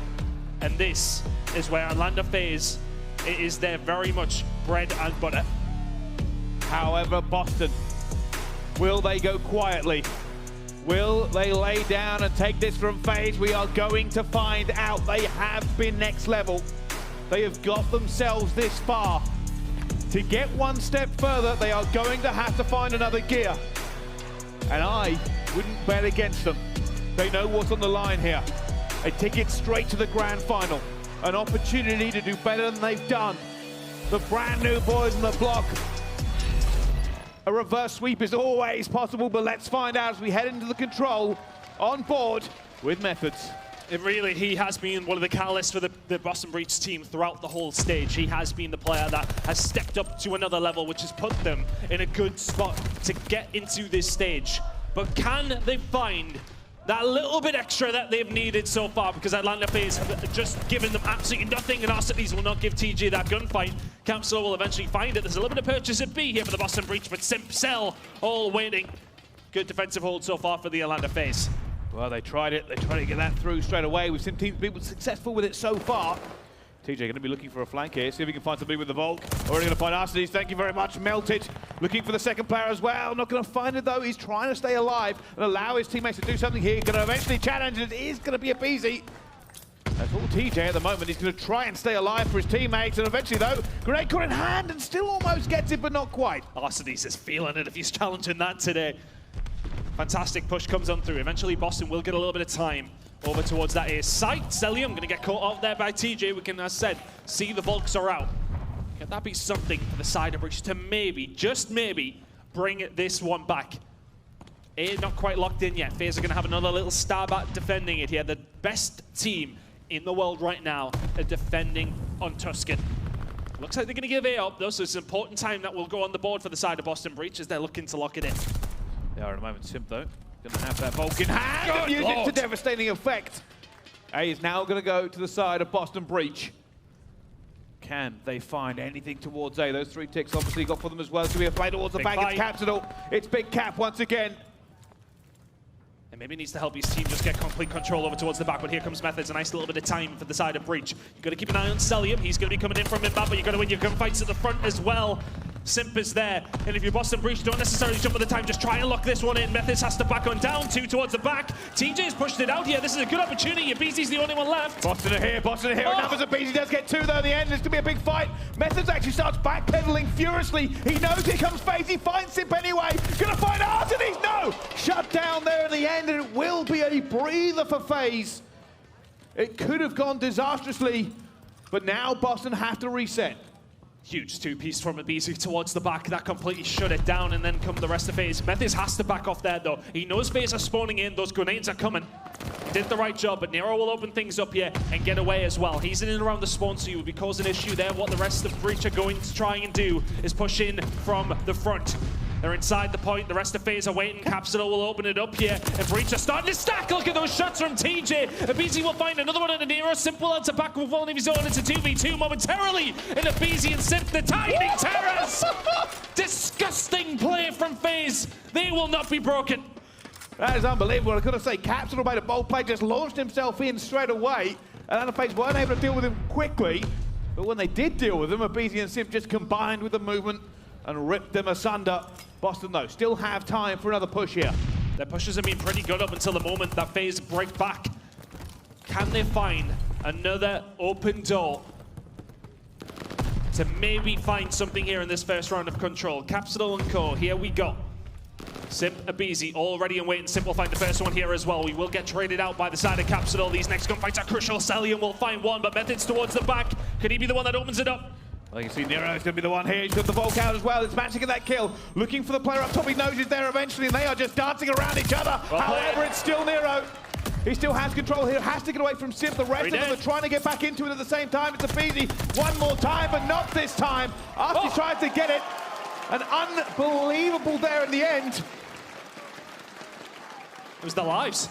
And this is where Atlanta FaZe, it is their very much bread and butter. However, Boston, will they go quietly? Will they lay down and take this from FaZe? We are going to find out. They have been next level. They have got themselves this far. To get one step further, they are going to have to find another gear. And I wouldn't bet against them. They know what's on the line here. A ticket straight to the grand final. An opportunity to do better than they've done. The brand new boys on the block. A reverse sweep is always possible, but let's find out as we head into the Control on board with Methodz. He has been one of the catalysts for the Boston Breach team throughout the whole stage. He has been the player that has stepped up to another level, which has put them in a good spot to get into this stage. But can they find that little bit extra that they've needed so far? Because Atlanta FaZe have just given them absolutely nothing, and Arcitys will not give TJ that gunfight. Capsidal will eventually find it. There's a little bit of purchase at B here for the Boston Breach, but Simp, Cell all waiting. Good defensive hold so far for the Atlanta FaZe. Well, they tried it. They tried to get that through straight away. We've seen teams be successful with it so far. TJ going to be looking for a flank here. See if he can find somebody with the Volk. Already going to find Arcitys. Thank you very much. Melted. Looking for the second player as well. Not going to find it, though. He's trying to stay alive and allow his teammates to do something here. Going to eventually challenge, and it is going to be aBeZy. That's all TJ at the moment. He's going to try and stay alive for his teammates, and eventually, though, grenade caught in hand and still almost gets it, but not quite. Arcitys is feeling it if he's challenging that today. Fantastic push comes on through. Eventually, Boston will get a little bit of time over towards that A site. Cellium going to get caught off there by TJ. We can, as said, see the Volks are out. Can that be something for the side of Breach to maybe, just maybe, bring this one back? A not quite locked in yet. FaZe are going to have another little stab at defending it here. The best team in the world right now are defending on Tuscan. Looks like they're going to give A up, though, so it's an important time that will go on the board for the side of Boston Breach as they're looking to lock it in. They are at the moment. Simp, though, going to have that Volk in hand and use it to devastating effect. A is now going to go to the side of Boston Breach. Can they find anything towards A? Those 3 ticks obviously got for them as well. So we have play towards the back. It's Capsidal. It's Big Cap once again. And maybe needs to help his team just get complete control over towards the back, but here comes Methodz. A nice little bit of time for the side of Breach. You've got to keep an eye on Cellium. He's going to be coming in from mid-map, but you've got to win your gunfights at the front as well. Simp is there, and if you're Boston Breach, don't necessarily jump at the time, just try and lock this one in. Methodz has to back on down, 2 towards the back. TJ's pushed it out here. This is a good opportunity. aBeZy's the only one left. Boston are here, and numbers aBeZy does get 2 though in the end. It's going to be a big fight. Methodz actually starts backpedaling furiously. He knows here comes FaZe. He finds Simp anyway. Going to find Arcitys. No! Shut down there in the end, and it will be a breather for FaZe. It could have gone disastrously, but now Boston have to reset. Huge 2-piece from aBeZy towards the back. That completely shut it down, and then come the rest of FaZe. Methodz has to back off there, though. He knows FaZe are spawning in. Those grenades are coming. Did the right job, but Nero will open things up here and get away as well. He's in and around the spawn, so he will be causing an issue there. What the rest of Breach are going to try and do is push in from the front. They're inside the point. The rest of FaZe are waiting. Capsidal will open it up here. And Breach are starting to stack. Look at those shots from TJ. aBeZy will find another one into Nero. Simp will answer back with one of his own. It's a 2v2 momentarily. And aBeZy and Simp, the tiny terrors. Disgusting play from FaZe. They will not be broken. That is unbelievable. I gotta say, Capsidal made a bold play, just launched himself in straight away. And FaZe weren't able to deal with him quickly. But when they did deal with him, aBeZy and Simp just combined with the movement and ripped them asunder. Boston, though, still have time for another push here. Their pushes have been pretty good up until the moment that FaZe break back. Can they find another open door to maybe find something here in this first round of Control? Capsidal and Co, here we go. Simp, aBeZy, all ready and waiting. Simp will find the first one here as well. We will get traded out by the side of Capsidal. These next gunfights are crucial. Cellium will find one, but Methodz towards the back. Could he be the one that opens it up? Well, you can see Nero's going to be the one here. He's got the Volk out as well. It's matching at that kill. Looking for the player up top. He knows he's there eventually, and they are just dancing around each other. Well However, played. it's still Nero. He still has control here. Has to get away from Simp. The rest of them are trying to get back into it at the same time. It's aBeZy one more time, but not this time. After he tries to get it, an unbelievable there in the end. It was their lives.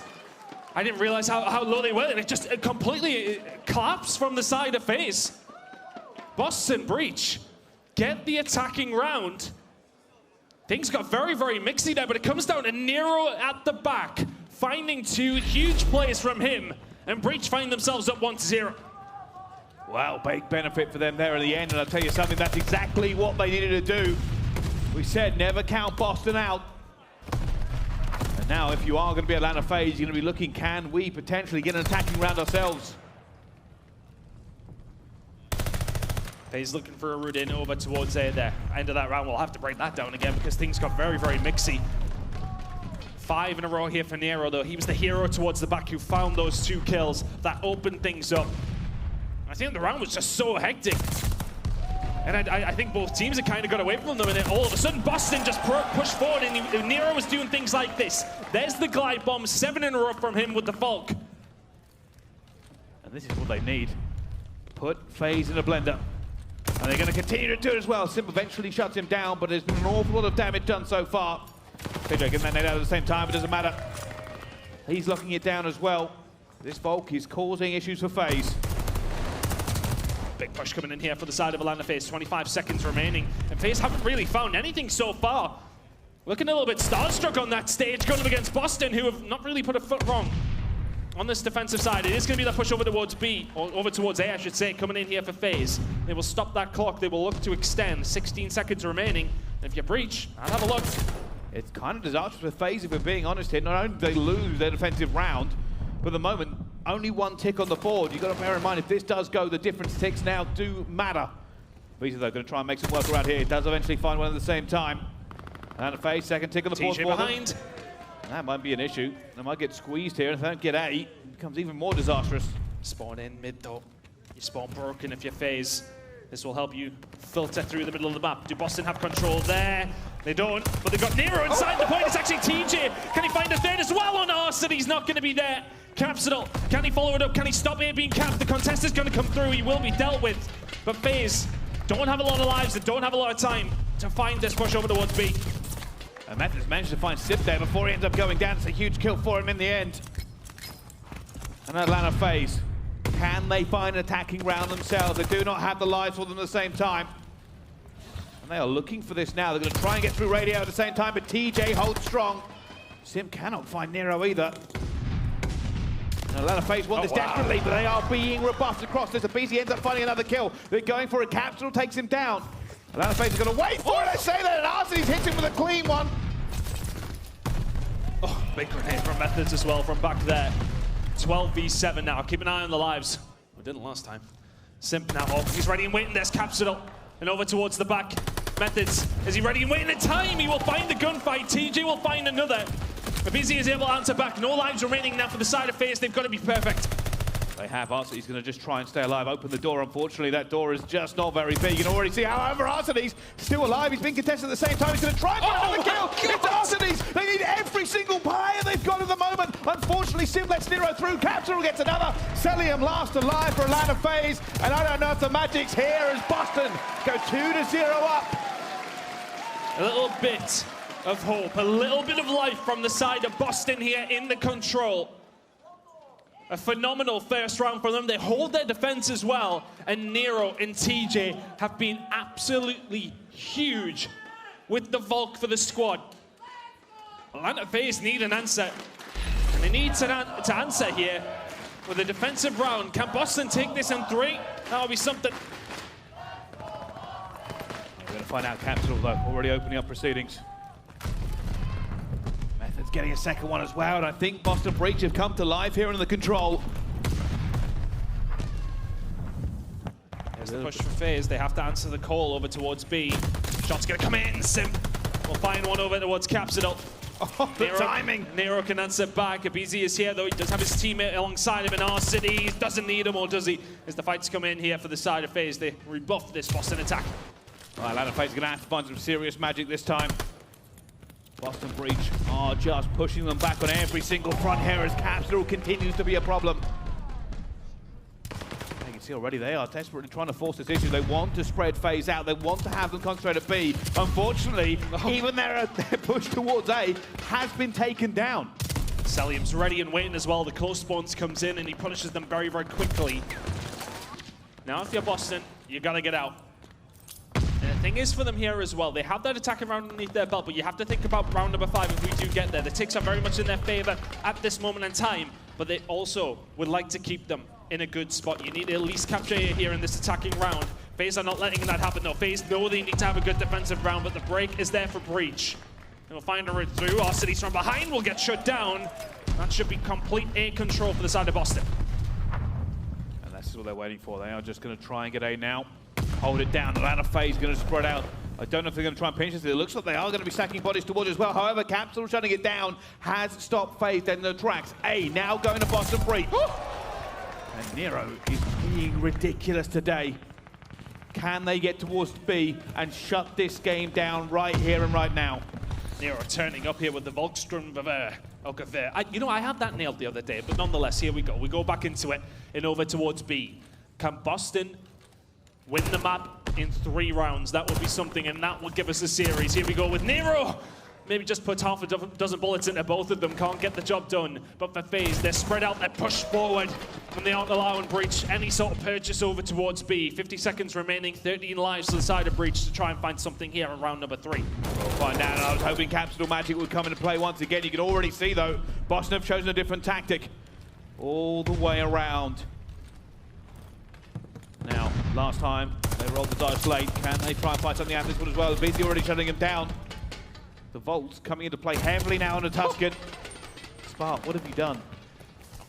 I didn't realize how low they were, and it just completely collapsed from the side of FaZe. Boston Breach get the attacking round. Things got very, very mixy there, but it comes down to Nero at the back, finding two huge plays from him, and Breach find themselves up 1-0. Well, big benefit for them there at the end, and I'll tell you something, that's exactly what they needed to do. We said never count Boston out. And now, if you are going to be Atlanta FaZe, you're going to be looking, can we potentially get an attacking round ourselves? FaZe looking for a route in over towards there. End of that round, we'll have to break that down again because things got very, very mixy. 5 in a row here for Nero, though. He was the hero towards the back who found those 2 kills that opened things up. I think the round was just so hectic. And I think both teams had kind of got away from them, and then all of a sudden Boston just pushed forward, and Nero was doing things like this. There's the glide bomb, 7 in a row from him with the Volk. And this is what they need. Put FaZe in a blender. And they're going to continue to do it as well. Simp eventually shuts him down, but there's been an awful lot of damage done so far. TJ getting that nade out at the same time, it doesn't matter. He's locking it down as well. This Volk is causing issues for FaZe. Big push coming in here for the side of Atlanta FaZe. 25 seconds remaining, and FaZe haven't really found anything so far. Looking a little bit starstruck on that stage, going up against Boston, who have not really put a foot wrong on this defensive side. It is going to be the push over towards B, or over towards A, I should say, coming in here for FaZe. They will stop that clock. They will look to extend. 16 seconds remaining. And if you breach, I'll have a look. It's kind of disastrous for FaZe, if we're being honest here. Not only do they lose their defensive round, but at the moment, only 1 tick on the board. You've got to bear in mind, if this does go, the difference ticks now do matter. aBeZy, though, going to try and make some work around here. It does eventually find one at the same time. And FaZe, second tick on the board for behind. them. That might be an issue. They might get squeezed here, and if they don't get A, it becomes even more disastrous. Spawn in mid, though. You spawn broken if you're FaZe. This will help you filter through the middle of the map. Do Boston have control there? They don't, but they've got Nero inside the point. It's actually TJ. Can he find a third as well on Arcitys? Not going to be there. Capsidal, can he follow it up? Can he stop A being capped? The contest is going to come through. He will be dealt with. But FaZe don't have a lot of lives. They don't have a lot of time to find this push over towards B. And Methodz managed to find Simp there before he ends up going down. It's a huge kill for him in the end. And Atlanta FaZe, can they find an attacking round themselves? They do not have the lives for them at the same time. And they are looking for this now. They're going to try and get through radio at the same time, but TJ holds strong. Simp cannot find Nero either. And Atlanta FaZe want this desperately, but they are being rebuffed across this. aBeZy ends up finding another kill. They're going for it. Capsidal takes him down. Atlanta FaZe is going to wait for it. I say that, and Arcitys hits him with a clean one. Oh, big grenade from Methodz as well from back there. 12v7 now. Keep an eye on the lives. We didn't last time. Simp now. Oh, he's ready and waiting. There's Capsidal. And over towards the back. Methodz. Is he ready and waiting in time? He will find the gunfight. TJ will find another. aBeZy is able to answer back. No lives remaining now for the side of FaZe. They've got to be perfect. They have. Arcitys going to just try and stay alive. Open the door. Unfortunately, that door is just not very big. You can already see, however, Arcitys still alive. He's been contested at the same time. He's going to try and get another kill. It's Arcitys. They need every single player they've got at the moment. Unfortunately, Simp lets Nero through. Capsidal gets another. Cellium last alive for Atlanta FaZe. And I don't know if the magic's here as Boston go 2-0 up. A little bit of hope, a little bit of life from the side of Boston here in the control. A phenomenal first round for them. They hold their defense as well. And Nero and TJ have been absolutely huge with the Volk for the squad. Atlanta FaZe need an answer. And they need to answer here with a defensive round. Can Boston take this in 3? That'll be something. We're going to find out Capsidal, though, already opening up proceedings. Methodz getting a second one as well, and I think Boston Breach have come to life here in the control. There's the push for FaZe. They have to answer the call over towards B. Shot's going to come in. Simp will find one over towards Capsidal. Oh, the timing! Nero can answer back. aBeZy is here, though. He does have his teammate alongside him in Arcitys. Doesn't need him, or does he? As the fights come in here for the side of FaZe, they rebuff this Boston attack. Well, Atlanta FaZe are going to have to find some serious magic this time. Boston Breach are just pushing them back on every single front here as Capsidal continues to be a problem. You can see already they are desperately trying to force this issue. They want to spread FaZe out. They want to have them concentrate at B. Unfortunately, even their push towards A has been taken down. Cellium's ready and waiting as well. The close spawns comes in and he punishes them very, very quickly. Now, if you're Boston, you got to get out. And the thing is for them here as well, they have that attacking round underneath their belt, but you have to think about round number 5 if we do get there. The ticks are very much in their favor at this moment in time, but they also would like to keep them in a good spot. You need to at least capture here in this attacking round. FaZe are not letting that happen though. FaZe know they need to have a good defensive round, but the break is there for Breach. They'll find a route through. Arcitys from behind will get shut down. That should be complete A control for the side of Boston. And that's what they're waiting for. They are just going to try and get A now. Hold it down. Atlanta FaZe going to spread out. I don't know if they're going to try and pinch this. It looks like they are going to be stacking bodies towards as well. However, Capsidal shutting it down has stopped FaZe dead in the tracks. A now going to Boston Breach. And Nero is being ridiculous today. Can they get towards B and shut this game down right here and right now? Nero turning up here with the Volkstrom you know, I had that nailed the other day, but nonetheless, here we go. We go back into it and over towards B. Can Boston win the map in 3 rounds? That would be something, and that would give us a series. Here we go with Nero. Maybe just put half a dozen bullets into both of them. Can't get the job done. But for FaZe, they're spread out, they're pushed forward, and they aren't allowing Breach any sort of purchase over towards B. 50 seconds remaining, 13 lives to the side of Breach to try and find something here in round number 3. We'll find out. I was hoping Capsidal Magic would come into play once again. You can already see, though, Boston have chosen a different tactic all the way around. Now, last time, they rolled the dice late. Can they try and find something out of this one as well? aBeZy already shutting him down. The Volts coming into play heavily now on the Tuscan. Spark, what have you done?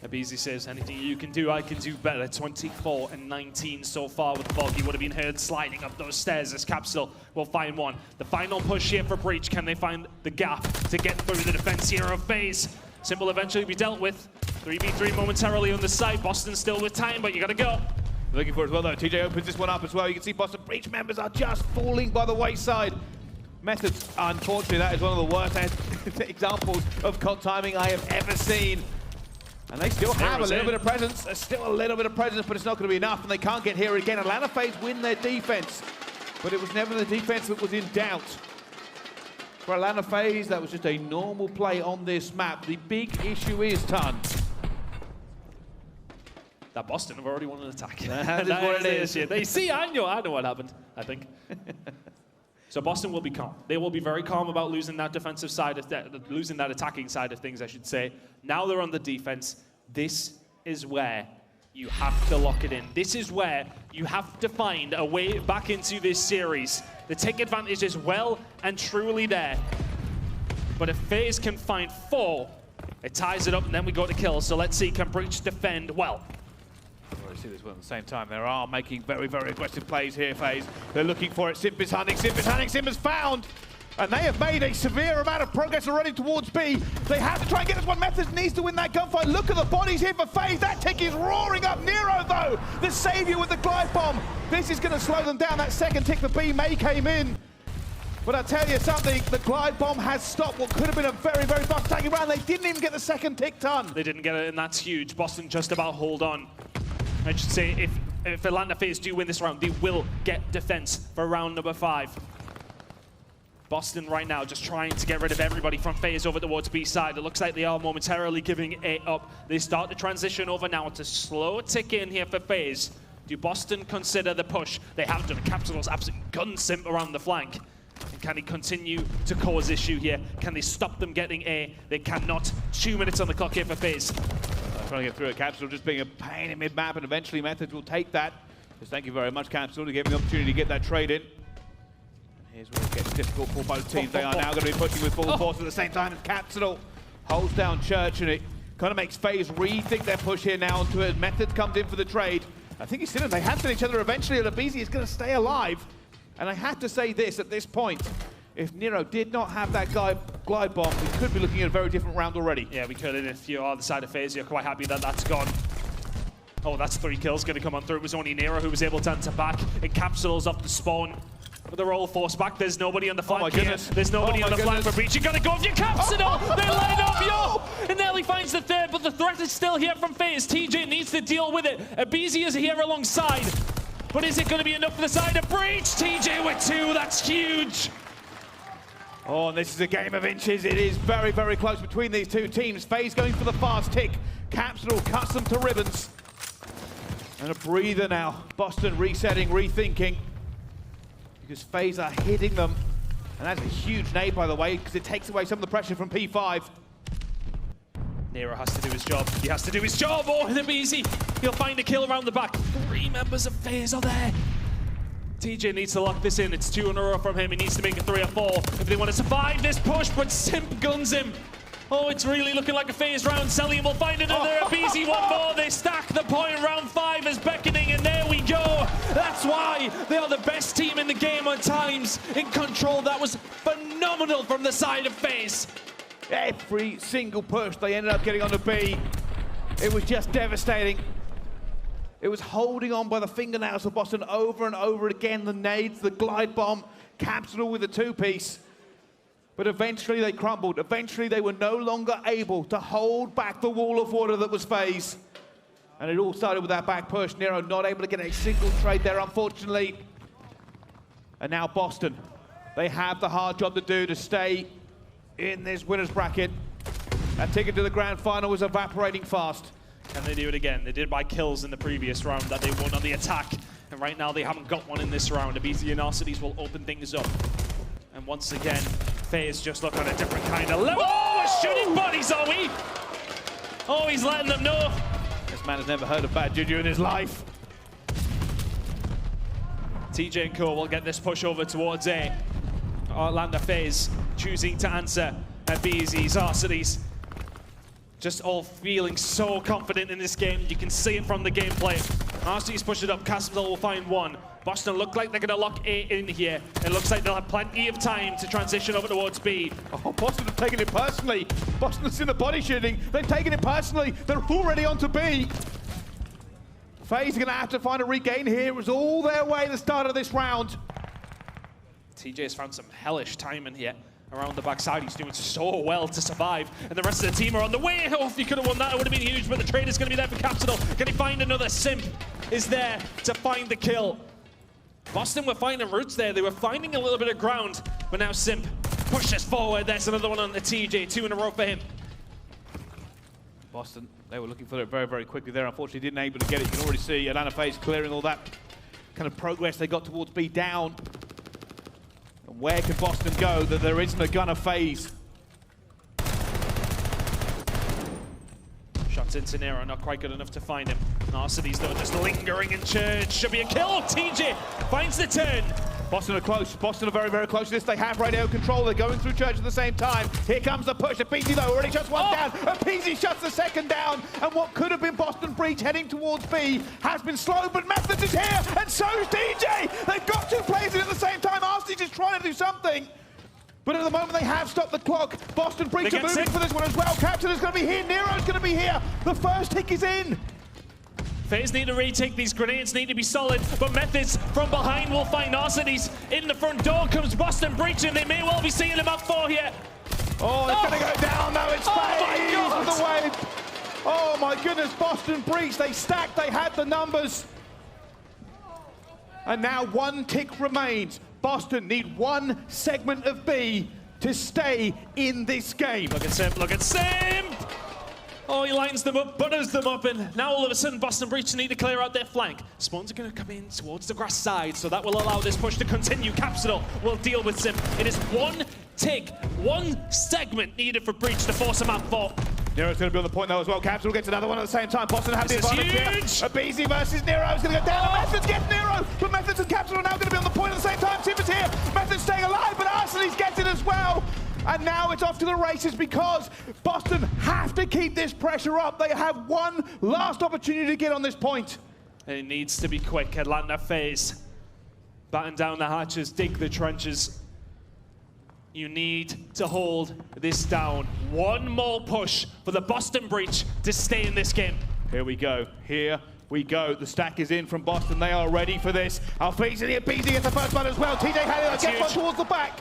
aBeZy says, anything you can do, I can do better. 24 and 19 so far with the Volk. He would have been heard sliding up those stairs as Capsidal will find one. The final push here for Breach. Can they find the gap to get through the defense here of FaZe? Simp will eventually be dealt with. 3v3 momentarily on the side. Boston still with time, but you gotta go. Looking for it as well, though. TJ opens this one up as well. You can see Boston Breach members are just falling by the wayside. Methodz, unfortunately, that is one of the worst examples of COD timing I have ever seen. And they still have a little bit of presence. There's still a little bit of presence, but it's not going to be enough, and they can't get here again. Atlanta FaZe win their defense, but it was never the defense that was in doubt. For Atlanta FaZe, that was just a normal play on this map. The big issue is, Ton, that Boston have already won an attack. That is what it is. They see, I know what happened, I think. So Boston will be calm. They will be very calm about losing that defensive side, losing that attacking side of things, I should say. Now they're on the defense. This is where you have to lock it in. This is where you have to find a way back into this series. The take advantage is well and truly there. But if FaZe can find 4, it ties it up, and then we go to kills. So let's see, can Breach defend well? See this one at the same time. They are making very, very aggressive plays here, FaZe. They're looking for it. Simp is hunting, Simp is hunting, Simp is found. And they have made a severe amount of progress already towards B. They have to try and get this one. Methodz needs to win that gunfight. Look at the bodies here for FaZe. That tick is roaring up. Nero, though, the savior with the glide bomb. This is going to slow them down. That second tick for B may came in. But I'll tell you something, the glide bomb has stopped what could have been a very, very fast attacking round. They didn't even get the second tick done. They didn't get it, and that's huge. Boston just about hold on. I should say, if Atlanta FaZe do win this round, they will get defense for round number 5. Boston right now just trying to get rid of everybody from FaZe over towards B side. It looks like they are momentarily giving A up. They start to transition over now. It's a slow tick in here for FaZe. Do Boston consider the push? They have done. Capsidal's absolutely gun Simp around the flank. And can he continue to cause issue here? Can they stop them getting A? They cannot. 2 minutes on the clock here for FaZe. Trying to get through it. Capsidal just being a pain in mid-map, and eventually Methodz will take that. Just thank you very much, Capsidal, to give me the opportunity to get that trade in. Here's where it gets difficult for both teams. They are now going to be pushing with full force at the same time as Capsidal holds down Church, and it kind of makes FaZe rethink their push here now onto it. Methodz comes in for the trade. I think he's seen them. They have seen each other eventually, and aBeZy is going to stay alive. And I have to say this at this point. If Nero did not have that glide bomb, we could be looking at a very different round already. Yeah, we could, and if you're on the side of FaZe, you're quite happy that that's gone. Oh, that's 3 kills going to come on through. It was only Nero who was able to answer back. It Capsidal's off the spawn. But they're all forced back. There's nobody on the flank here. There's nobody on the flank for breach. You gotta go with your Capsidal! They line up, yo! And nearly finds the third, but the threat is still here from FaZe. TJ needs to deal with it. aBeZy is here alongside. But is it gonna be enough for the side of breach? TJ with 2, that's huge! Oh, and this is a game of inches. It is very, very close between these two teams. FaZe going for the fast tick. Capsidal cuts them to ribbons. And a breather now. Boston resetting, rethinking. Because FaZe are hitting them. And that's a huge nade, by the way, because it takes away some of the pressure from P5. Nero has to do his job. He has to do his job. Oh, and aBeZy. He'll find a kill around the back. 3 members of FaZe are there. TJ needs to lock this in. It's 2 in a row from him. He needs to make it 3 or 4 if they want to survive this push, but Simp guns him. Oh, it's really looking like a FaZe round. Cellium will find another. aBeZy one more. They stack the point. Round 5 is beckoning, and there we go. That's why they are the best team in the game at times. In control, that was phenomenal from the side of FaZe. Every single push, they ended up getting on the B. It was just devastating. It was holding on by the fingernails for Boston over and over again. The nades, the glide bomb, Capsidal with a 2-piece. But eventually they crumbled. Eventually they were no longer able to hold back the wall of water that was FaZe. And it all started with that back push. Nero not able to get a single trade there, unfortunately. And now Boston. They have the hard job to do to stay in this winner's bracket. That ticket to the grand final was evaporating fast. Can they do it again? They did by kills in the previous round that they won on the attack. And right now they haven't got one in this round. aBeZy and Arcitys will open things up. And once again, FaZe just look on a different kind of level. Oh, we're shooting bodies, are we? Oh, he's letting them know. This man has never heard of bad juju in his life. TJ and Co will get this push over towards A. Orlando FaZe choosing to answer aBeZy's Arcitys. Just all feeling so confident in this game. You can see it from the gameplay. Arcitys push it up. Capsidal will find 1. Boston look like they're going to lock A in here. It looks like they'll have plenty of time to transition over towards B. Oh, Boston have taken it personally. Boston's in the body shooting. They've taken it personally. They're already on to B. FaZe are going to have to find a regain here. It was all their way at the start of this round. TJ has found some hellish timing here around the backside. He's doing so well to survive. And the rest of the team are on the way. Oh, if he could have won that, it would have been huge. But the trade is going to be there for Capsidal. Can he find another? Simp is there to find the kill. Boston were finding roots there. They were finding a little bit of ground. But now Simp pushes forward. There's another one on the TJ. 2 in a row for him. Boston, they were looking for it very, very quickly there. Unfortunately, didn't able to get it. You can already see Atlanta FaZe clearing all that kind of progress they got towards B down. And where can Boston go that there isn't a gun of FaZe? Shots into Nero, not quite good enough to find him. Arcitys though, just lingering in church. Should be a kill. TJ finds the turn. Boston are close. Boston are very, very close to this. They have radio control. They're going through church at the same time. Here comes the push. aBeZy though already shuts one down. aBeZy shuts the second down. And what could have been Boston breach heading towards B has been slowed, but Methodz is here, and so is TJ. They've got 2 players in at the same time. Arcitys is trying to do something. But at the moment, they have stopped the clock. Boston breach are moving for this one as well. Capsidal's going to be here. Nero's going to be here. The first tick is in. FaZe need to retake. These grenades need to be solid, but Methodz from behind will find Arcitys. In the front door comes Boston breaching. They may well be seeing him up 4 here. Oh, it's going to go down now. It's FaZe with the wave. Oh my goodness, Boston breach. They stacked. They had the numbers. And now 1 tick remains. Boston need one segment of B to stay in this game. Look at Simp, look at Simp! Oh, he lines them up, butters them up, and now all of a sudden Boston Breach need to clear out their flank. Spawns are going to come in towards the grass side, so that will allow this push to continue. Capsidal will deal with Simp. It is one tick, one segment needed for Breach to force him out for. Nero's going to be on the point though as well. Capsidal gets another one at the same time. Boston have the advantage here. aBeZy versus Nero is going to go down. Methodz gets Nero, but Methodz and Capsidal are now going to be on the point at the same time. Simp is here. Methodz staying alive, but Arcitys gets it as well. And now it's off to the races because Boston have to keep this pressure up. They have one last opportunity to get on this point. And it needs to be quick. Atlanta FaZe batten down the hatches, dig the trenches. You need to hold this down. One more push for the Boston Breach to stay in this game. Here we go. Here we go. The stack is in from Boston. They are ready for this. FaZe and aBeZy gets the first one as well. TJHaly gets one towards the back.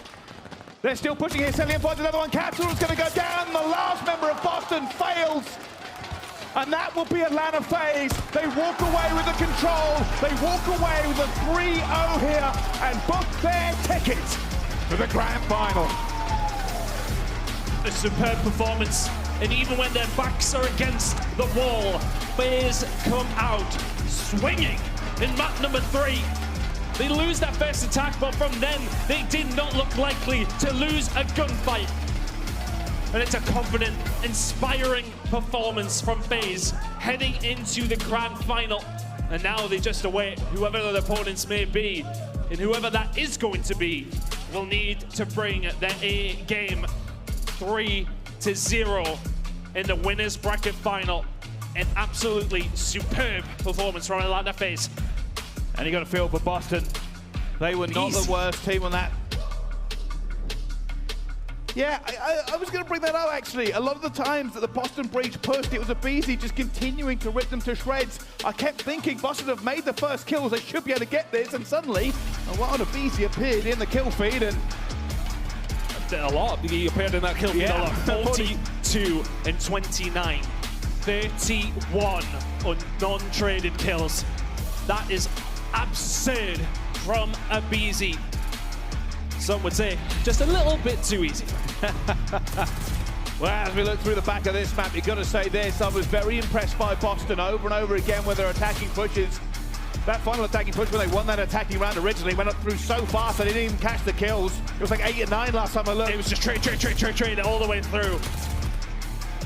They're still pushing here. Cellium finds another one. Capsidal is going to go down. The last member of Boston fails. And that will be Atlanta FaZe. They walk away with the control. They walk away with a 3-0 here and book their ticket to the grand final. A superb performance. And even when their backs are against the wall, FaZe come out swinging in map number 3. They lose that first attack, but from then, they did not look likely to lose a gunfight. And it's a confident, inspiring performance from FaZe heading into the grand final. And now they just await whoever their opponents may be, and whoever that is going to be will need to bring their A game 3-0 in the winners bracket final. An absolutely superb performance from Atlanta FaZe. And you got to feel for Boston. They were not the worst team on that. Yeah, I was going to bring that up, actually. A lot of the times that the Boston Breach pushed, it was aBeZy just continuing to rip them to shreds. I kept thinking Boston have made the first kills. They should be able to get this. And suddenly, a wild aBeZy appeared in the kill feed. And did a lot. He appeared in that kill feed a lot. 42 and 29. 31 on non-traded kills. That is absurd from aBeZy. Some would say just a little bit too easy. Well, as we look through the back of this map, you've got to say this. I was very impressed by Boston over and over again with their attacking pushes. That final attacking push when they won that attacking round originally went up through so fast they didn't even catch the kills. It was like 8 and 9 last time I looked. It was just trade all the way through.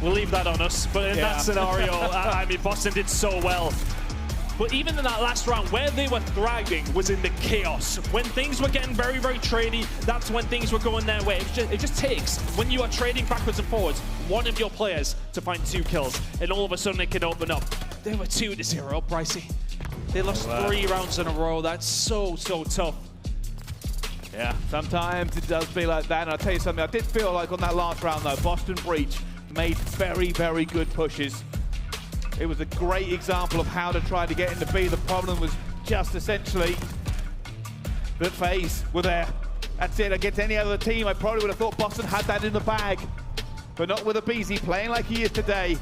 We'll leave that on us. But in that scenario, I mean, Boston did so well. But even in that last round, where they were thriving was in the chaos. When things were getting very, very tradey, that's when things were going their way. It just takes, when you are trading backwards and forwards, one of your players to find 2 kills, and all of a sudden it can open up. They were 2-0, Pricey. They lost 3 rounds in a row. That's so, so tough. Yeah, sometimes it does be like that. And I'll tell you something, I did feel like on that last round, though, Boston Breach made very, very good pushes. It was a great example of how to try to get into B. The problem was just essentially that FaZe were there. That's it. Against any other team, I probably would have thought Boston had that in the bag. But not with aBeZy playing like he is today.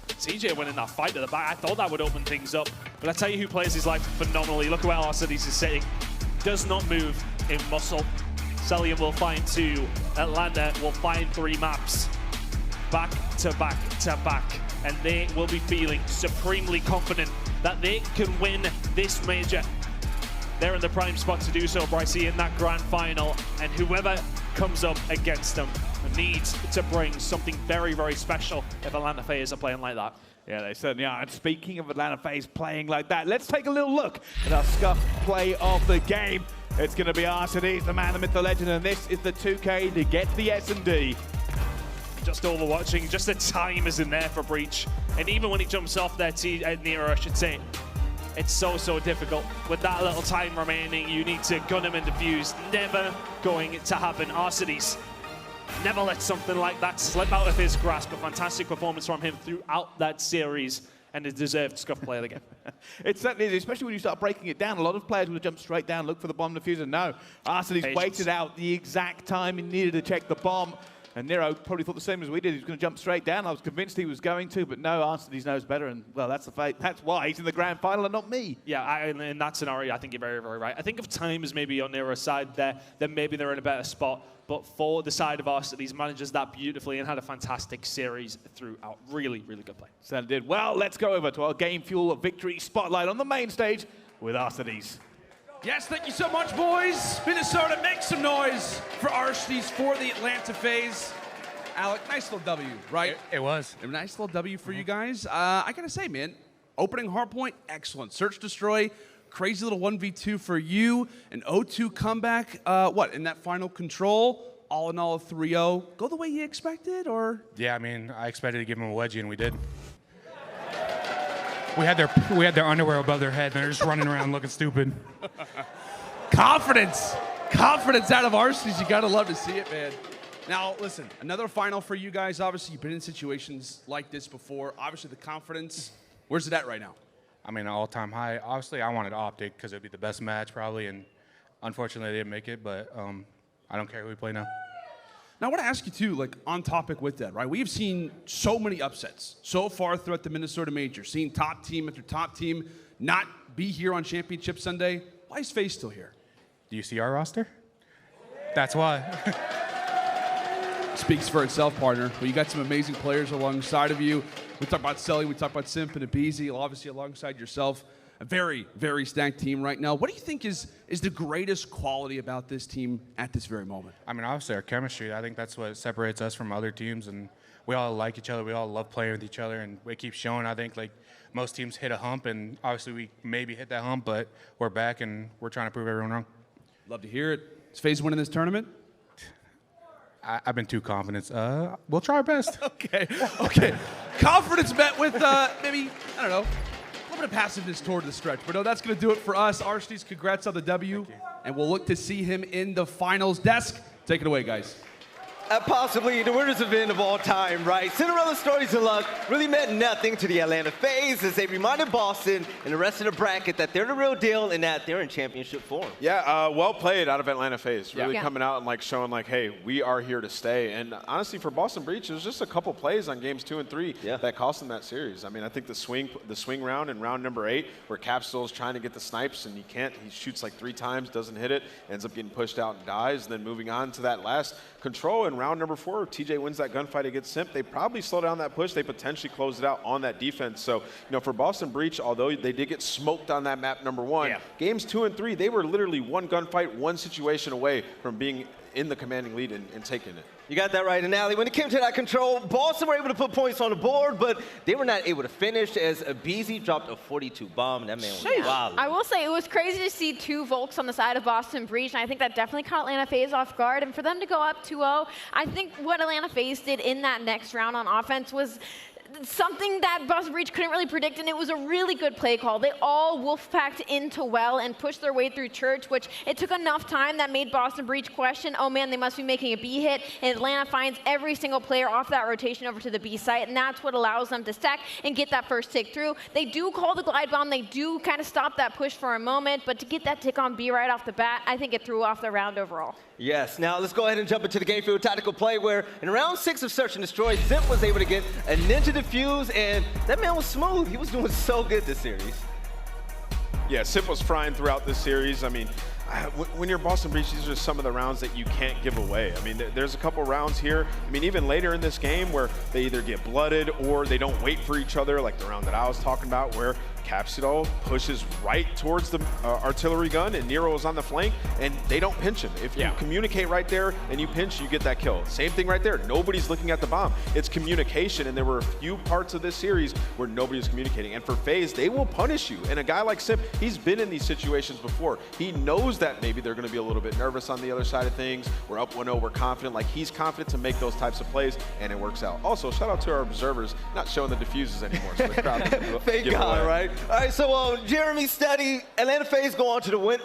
CJ winning that fight at the back, I thought that would open things up. But I tell you who plays his life phenomenally. Look at where Arcitys is sitting. Does not move in muscle. Cellium will find 2. Atlanta will find 3 maps. Back to back to back, and they will be feeling supremely confident that they can win this major. They're in the prime spot to do so, Pricey, in that grand final, and whoever comes up against them needs to bring something very, very special if Atlanta FaZe are playing like that. Yeah, they certainly are. And speaking of Atlanta FaZe playing like that, let's take a little look at our Scump play of the game. It's going to be Arcitys, the man, the myth, the legend, and this is the 2K to get the S&D. Just overwatching, just the time is in there for Breach. And even when he jumps off there, Nero, I should say, it's so, so difficult. With that little time remaining, you need to gun him and defuse. Never going to happen. Arcitys never let something like that slip out of his grasp. A fantastic performance from him throughout that series, and a deserved Scuff player again. It certainly is, especially when you start breaking it down. A lot of players would have jumped straight down, look for the bomb diffuser. No, Arcitys waited out the exact time he needed to check the bomb. And Nero probably thought the same as we did. He was going to jump straight down. I was convinced he was going to, but no, Arcitys knows better. And, well, that's the fate. That's why he's in the grand final and not me. Yeah, in that scenario, I think you're very, very right. I think if time is maybe on Nero's side there, then maybe they're in a better spot. But for the side of Arcitys, manages that beautifully and had a fantastic series throughout. Really, really good play. Standy did. Well, let's go over to our Game Fuel Victory Spotlight on the main stage with Arcitys. Yes, thank you so much, boys. Minnesota, make some noise for Arcitys for the Atlanta FaZe. Alec, nice little W, right? It was. A nice little W for you guys. I gotta say, man, opening hardpoint, excellent. Search, destroy, crazy little 1v2 for you. An 0-2 comeback. What, in that final control? All in all, a 3-0. Go the way you expected, or? Yeah, I mean, I expected to give them a wedgie, and we did. We had their underwear above their head, and they're just running around looking stupid. Confidence. Confidence out of Arcitys. You gotta love to see it, man. Now, listen, another final for you guys. Obviously, you've been in situations like this before. Obviously, the confidence, where's it at right now? I mean, all-time high. Obviously, I wanted OpTic because it would be the best match probably, and unfortunately, they didn't make it, but I don't care who we play now. Now, I want to ask you, too, like, on topic with that, right? We've seen so many upsets so far throughout the Minnesota Major, seeing top team after top team not be here on Championship Sunday. Why is FaZe still here? Do you see our roster? That's why. Speaks for itself, partner. Well, you got some amazing players alongside of you. We talked about Cellium, we talked about Simp and aBeZy, obviously alongside yourself. A very, very stacked team right now. What do you think is the greatest quality about this team at this very moment? I mean, obviously our chemistry. I think that's what separates us from other teams, and we all like each other. We all love playing with each other, and we keep showing. I think like most teams hit a hump, and obviously we maybe hit that hump, but we're back and we're trying to prove everyone wrong. Love to hear it. Is FaZe winning this tournament? I've been too confident. We'll try our best. Okay. Confidence met with maybe, I don't know, a little bit of passiveness toward the stretch. But no, that's going to do it for us. Arcitys, congrats on the W. And we'll look to see him in the finals. Desk, take it away, guys. Possibly the weirdest event of all time, right? Cinderella Stories of Luck really meant nothing to the Atlanta FaZe as they reminded Boston and the rest of the bracket that they're the real deal and that they're in championship form. Yeah, well played out of Atlanta FaZe. Really Yeah. coming out and like showing like, hey, we are here to stay. And honestly, for Boston Breach, it was just a couple plays on games 2 and 3 that cost them that series. I mean, I think the swing round in round number 8, where Capsidal is trying to get the snipes and he can't. He shoots like 3 times, doesn't hit it, ends up getting pushed out and dies. And then moving on to that last control in round number 4, TJ wins that gunfight against Simp. They probably slow down that push. They potentially closed it out on that defense. So, you know, for Boston Breach, although they did get smoked on that map number 1, games 2 and 3, they were literally one gunfight, one situation away from being in the commanding lead and taking it. You got that right. And aBeZy, when it came to that control, Boston were able to put points on the board, but they were not able to finish as aBeZy dropped a 42 bomb. And that man was wild. I will say it was crazy to see 2 Volks on the side of Boston Breach, and I think that definitely caught Atlanta FaZe off guard. And for them to go up 2-0, I think what Atlanta FaZe did in that next round on offense was something that Boston Breach couldn't really predict, and it was a really good play call. They all wolf-packed into well and pushed their way through Church, which it took enough time that made Boston Breach question, oh man, they must be making a B hit, and Atlanta finds every single player off that rotation over to the B site, and that's what allows them to stack and get that first tick through. They do call the glide bomb, they do kind of stop that push for a moment, but to get that tick on B right off the bat, I think it threw off the round overall. Yes, now let's go ahead and jump into the game field tactical play where in round 6 of Search and Destroy, Simp was able to get a ninja defuse, and that man was smooth. He was doing so good this series. Yeah, Simp was frying throughout this series. I mean, when you're Boston Breach, these are some of the rounds that you can't give away. I mean, there's a couple rounds here. I mean, even later in this game where they either get blooded or they don't wait for each other, like the round that I was talking about where Capsidal pushes right towards the artillery gun and Nero is on the flank and they don't pinch him. If you communicate right there and you pinch, you get that kill. Same thing right there. Nobody's looking at the bomb. It's communication, and there were a few parts of this series where nobody's communicating. And for FaZe, they will punish you. And a guy like Simp, he's been in these situations before. He knows that maybe they're going to be a little bit nervous on the other side of things. We're up 1-0, we're confident. Like, he's confident to make those types of plays, and it works out. Also, shout out to our observers not showing the diffuses anymore. So the crowd Thank God, right? All right, so Jeremy, Steady, Atlanta FaZe go on to the win.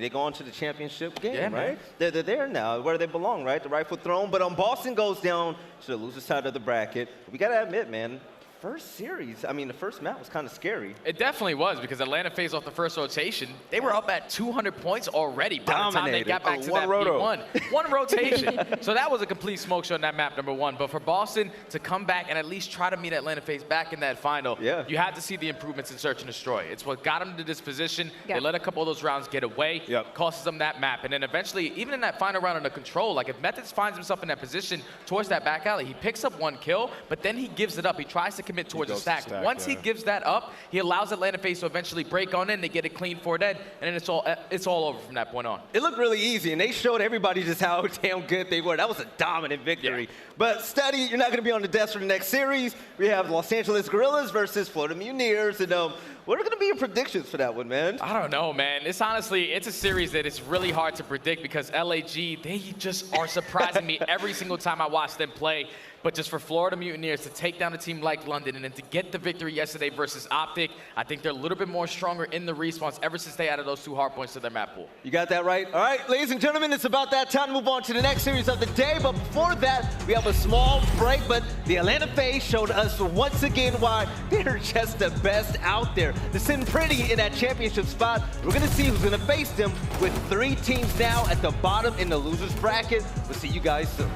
They go on to the championship game, right? They're there now, where they belong, right? The rightful throne. But Boston goes down to the loser side of the bracket. We gotta admit, man, first series, I mean, the first map was kind of scary. It definitely was, because Atlanta phased off the first rotation. They were up at 200 points already by the time they got back to that P1. One rotation. So that was a complete smoke show on that map, number one. But for Boston to come back and at least try to meet Atlanta FaZe back in that final, you had to see the improvements in Search and Destroy. It's what got them to this position. They let a couple of those rounds get away, costs them that map. And then eventually, even in that final round under control, like if Methodz finds himself in that position towards that back alley, he picks up 1 kill, but then he gives it up. He tries to commit towards the stack. Once he gives that up, he allows Atlanta FaZe to eventually break on in. They get a clean 4 dead, and then it's all over from that point on. It looked really easy, and they showed everybody just how damn good they were. That was a dominant victory. But Standy, you're not going to be on the desk for the next series. We have Los Angeles Guerrillas versus Florida Mutineers, and what are going to be your predictions for that one, man? I don't know, man. It's honestly, it's a series that is really hard to predict because LAG, they just are surprising me every single time I watch them play. But just for Florida Mutineers to take down a team like London and then to get the victory yesterday versus OpTic, I think they're a little bit more stronger in the response ever since they added those 2 hard points to their map pool. You got that right. All right, ladies and gentlemen, it's about that time to move on to the next series of the day. But before that, we have a small break. But the Atlanta FaZe showed us once again why they're just the best out there. They're sitting pretty in that championship spot. We're going to see who's going to face them with 3 teams now at the bottom in the losers bracket. We'll see you guys soon.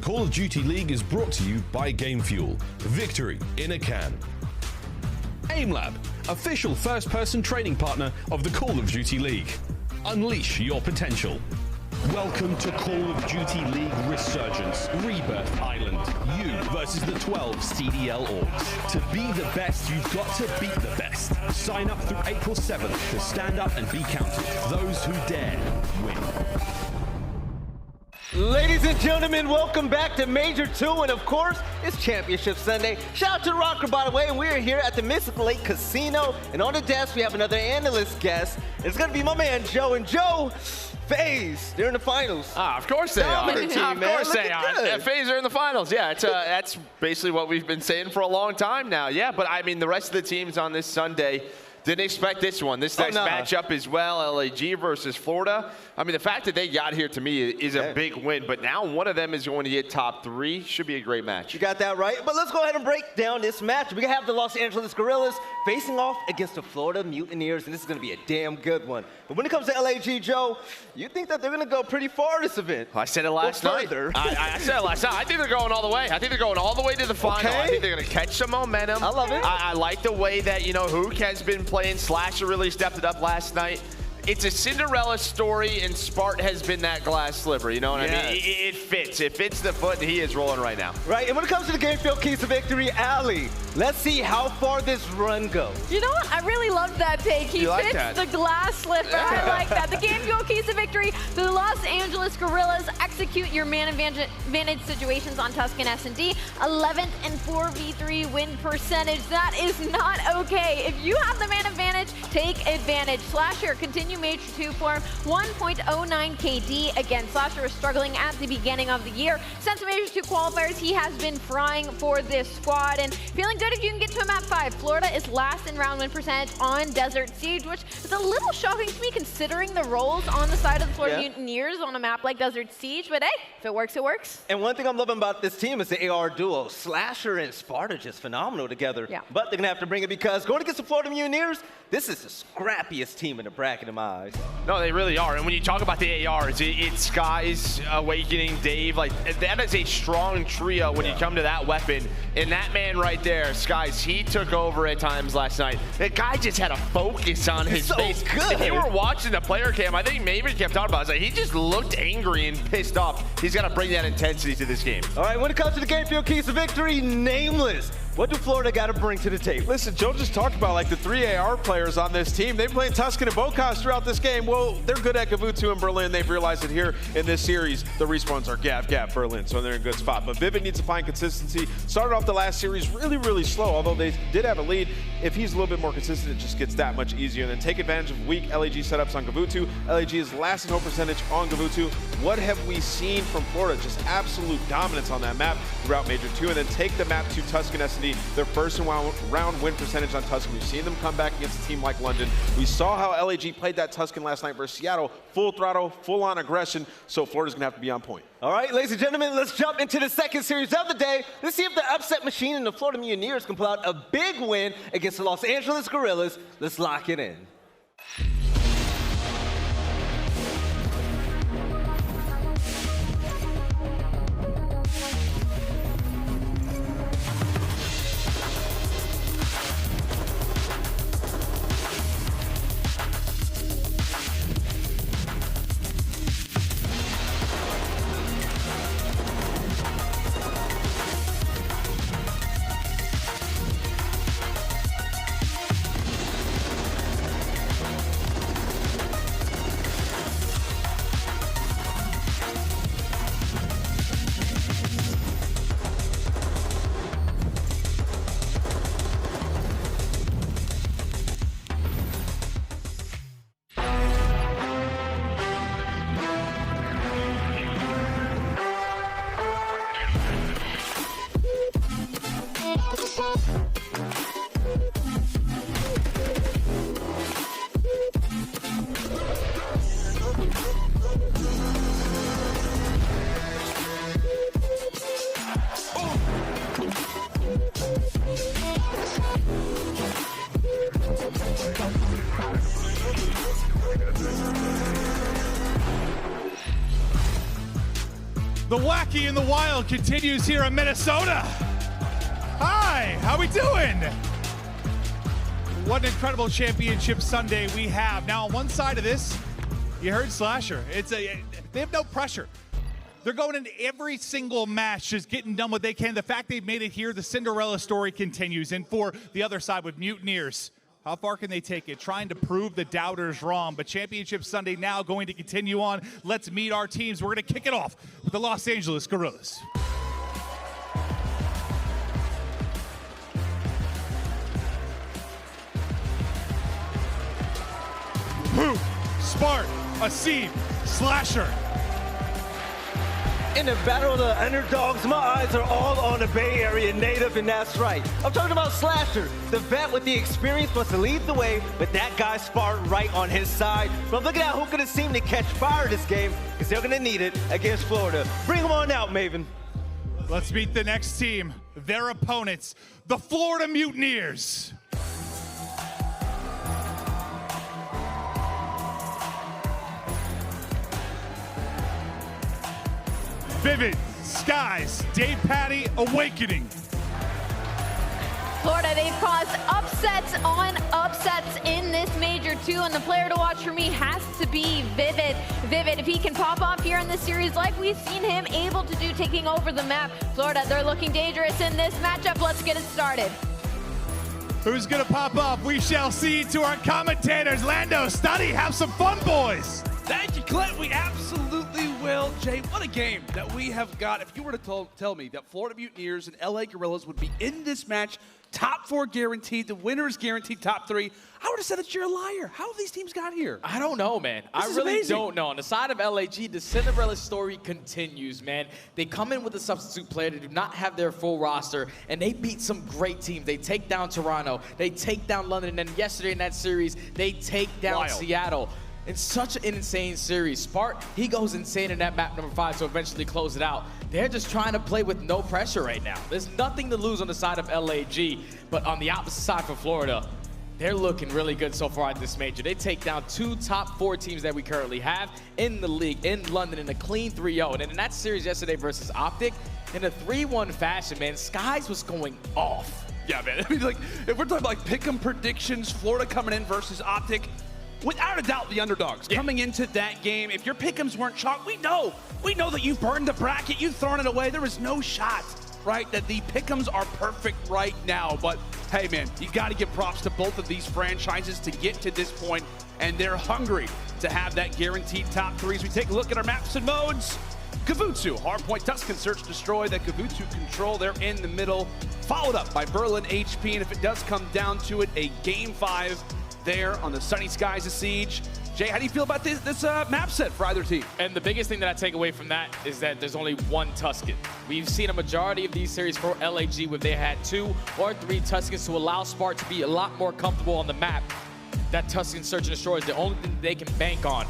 Call of Duty League is brought to you by Game Fuel. Victory in a can. AimLab, official first-person training partner of the Call of Duty League. Unleash your potential. Welcome to Call of Duty League Resurgence, Rebirth Island. You versus the 12 CDL orgs. To be the best, you've got to beat the best. Sign up through April 7th to stand up and be counted. Those who dare win. Ladies and gentlemen, welcome back to Major 2, and of course, it's Championship Sunday. Shout out to Røkkr, by the way, and we are here at the Mystic Lake Casino, and on the desk, we have another analyst guest. It's gonna be my man, Joe, and Joe, FaZe, they're in the finals. Of course they are. Team, of man. course they are. FaZe are in the finals. Yeah, it's that's basically what we've been saying for a long time now. Yeah, but I mean, the rest of the teams on this Sunday didn't expect this one. This next matchup as well, LAG versus Florida. I mean, the fact that they got here to me is a big win, but now one of them is going to get top 3. Should be a great match. You got that right. But let's go ahead and break down this match. We have the Los Angeles Guerrillas facing off against the Florida Mutineers, and this is going to be a damn good one. But when it comes to LAG, Joe, you think that they're going to go pretty far this event? I said it last night. I said it last night. I think they're going all the way. I think they're going all the way to the final. I think they're going to catch some momentum. I love it. I like the way that, you know, Hook has been playing. Slasher really stepped it up last night. It's a Cinderella story, and Spart has been that glass sliver, you know what I mean? It fits. It fits the foot, and he is rolling right now. Right, and when it comes to the game field keys to victory, aLLeY, let's see how far this run goes. You know what? I really love that take. He fits the glass slipper. I like that. The game fuel keys to victory. The Los Angeles Guerrillas execute your man advantage situations on Tuscan S&D. 11th and 4v3 win percentage. That is not okay. If you have the man advantage, take advantage. Slasher continue Major 2 form, 1.09 KD. Again, Slasher was struggling at the beginning of the year. Since the Major 2 qualifiers, he has been frying for this squad and feeling good if you can get to a map 5. Florida is last in round win percentage on Desert Siege, which is a little shocking to me considering the roles on the side of the Florida Mutineers on a map like Desert Siege, but hey, if it works, it works. And one thing I'm loving about this team is the AR duo. Slasher and Sparta just phenomenal together. But they're gonna have to bring it because going against the Florida Mutineers, this is the scrappiest team in the bracket in my eyes. No, they really are. And when you talk about the ARs, it's Skies, Awakening, Dave. Like, that is a strong trio when you come to that weapon. And that man right there, Skies, he took over at times last night. That guy just had a focus on his face. Good. If you were watching the player cam, I think maybe kept talking about it. Like, he just looked angry and pissed off. He's got to bring that intensity to this game. All right, when it comes to the game field keys to victory, Nameless. What do Florida got to bring to the table? Listen, Joe just talked about like the 3 AR players on this team. They've played Tuscan and Bocas throughout this game. Well, they're good at Kuavo and Berlin. They've realized it here in this series. The respawns are Gav, Berlin, so they're in a good spot. But Vivid needs to find consistency. Started off the last series really, really slow, although they did have a lead. If he's a little bit more consistent, it just gets that much easier. And then take advantage of weak LAG setups on Kuavo. LAG is last in home percentage on Kuavo. What have we seen from Florida? Just absolute dominance on that map throughout Major 2. And then take the map to Tuscan S&D, their first round win percentage on Tuscan. We've seen them come back against a team like London. We saw how LAG played that Tuscan last night versus Seattle. Full throttle, full on aggression. So Florida's gonna have to be on point. All right, ladies and gentlemen, let's jump into the second series of the day. Let's see if the upset machine and the Florida Mutineers can pull out a big win against the Los Angeles Guerrillas. Let's lock it in. The wacky and the wild continues here in Minnesota. Hi, how we doing? What an incredible championship Sunday we have. Now on one side of this, you heard Slasher. They have no pressure. They're going into every single match, just getting done what they can. The fact they've made it here, the Cinderella story continues. And for the other side with Mutineers, how far can they take it? Trying to prove the doubters wrong. But Championship Sunday now going to continue on. Let's meet our teams. We're going to kick it off with the Los Angeles Guerrillas. Poop, Spark, aCBeZy, Slasher. In the battle of the underdogs, my eyes are all on the Bay Area native, and that's right. I'm talking about Slasher. The vet with the experience wants to lead the way, but that guy Spark right on his side. But look at how who's gonna seem to catch fire this game, because they're gonna need it against Florida. Bring them on out, Maven. Let's meet the next team, their opponents, the Florida Mutineers. Vivid, Skies, Dave Patty, Awakening. Florida, they've caused upsets on upsets in this major too, and the player to watch for me has to be Vivid. Vivid, if he can pop off here in this series like we've seen him able to do taking over the map. Florida, they're looking dangerous in this matchup. Let's get it started. Who's gonna pop off? We shall see. To our commentators, Lando, Standy, have some fun, boys. Thank you, Clint. We absolutely will. Jay, what a game that we have got. If you were to tell me that Florida Mutineers and LA Guerrillas would be in this match, top 4 guaranteed, the winners guaranteed top 3, I would have said that you're a liar. How have these teams got here? I don't know, man. I really don't know. On the side of LAG, the Cinderella story continues, man. They come in with a substitute player. They do not have their full roster, and they beat some great teams. They take down Toronto. They take down London, and yesterday in that series, they take down Seattle. It's such an insane series. Spark, he goes insane in that map number 5 to eventually close it out. They're just trying to play with no pressure right now. There's nothing to lose on the side of LAG, but on the opposite side for Florida, they're looking really good so far at this major. They take down 2 top 4 teams that we currently have in the league, in London, in a clean 3-0. And in that series yesterday versus OpTic, in a 3-1 fashion, man, Skies was going off. Yeah, man. I mean, like, if we're talking like pick'em predictions, Florida coming in versus OpTic, without a doubt, the underdogs coming into that game. If your pick'ems weren't chalk, we know that you burned the bracket, you've thrown it away. There was no shot, right, that the pick'ems are perfect right now. But hey, man, you got to give props to both of these franchises to get to this point, and they're hungry to have that guaranteed top 3. As we take a look at our maps and modes, Kavutsu, Hardpoint, Tuscan, Search, Destroy, that Kavutsu control, they're in the middle, followed up by Berlin, HP, and if it does come down to it, a Game 5 there on the Sunny Skies of Siege. Jay, how do you feel about this map set for either team? And the biggest thing that I take away from that is that there's only one Tuscan. We've seen a majority of these series for LAG where they had 2 or 3 Tuscans to allow Spark to be a lot more comfortable on the map. That Tuscan Search and Destroy is the only thing they can bank on.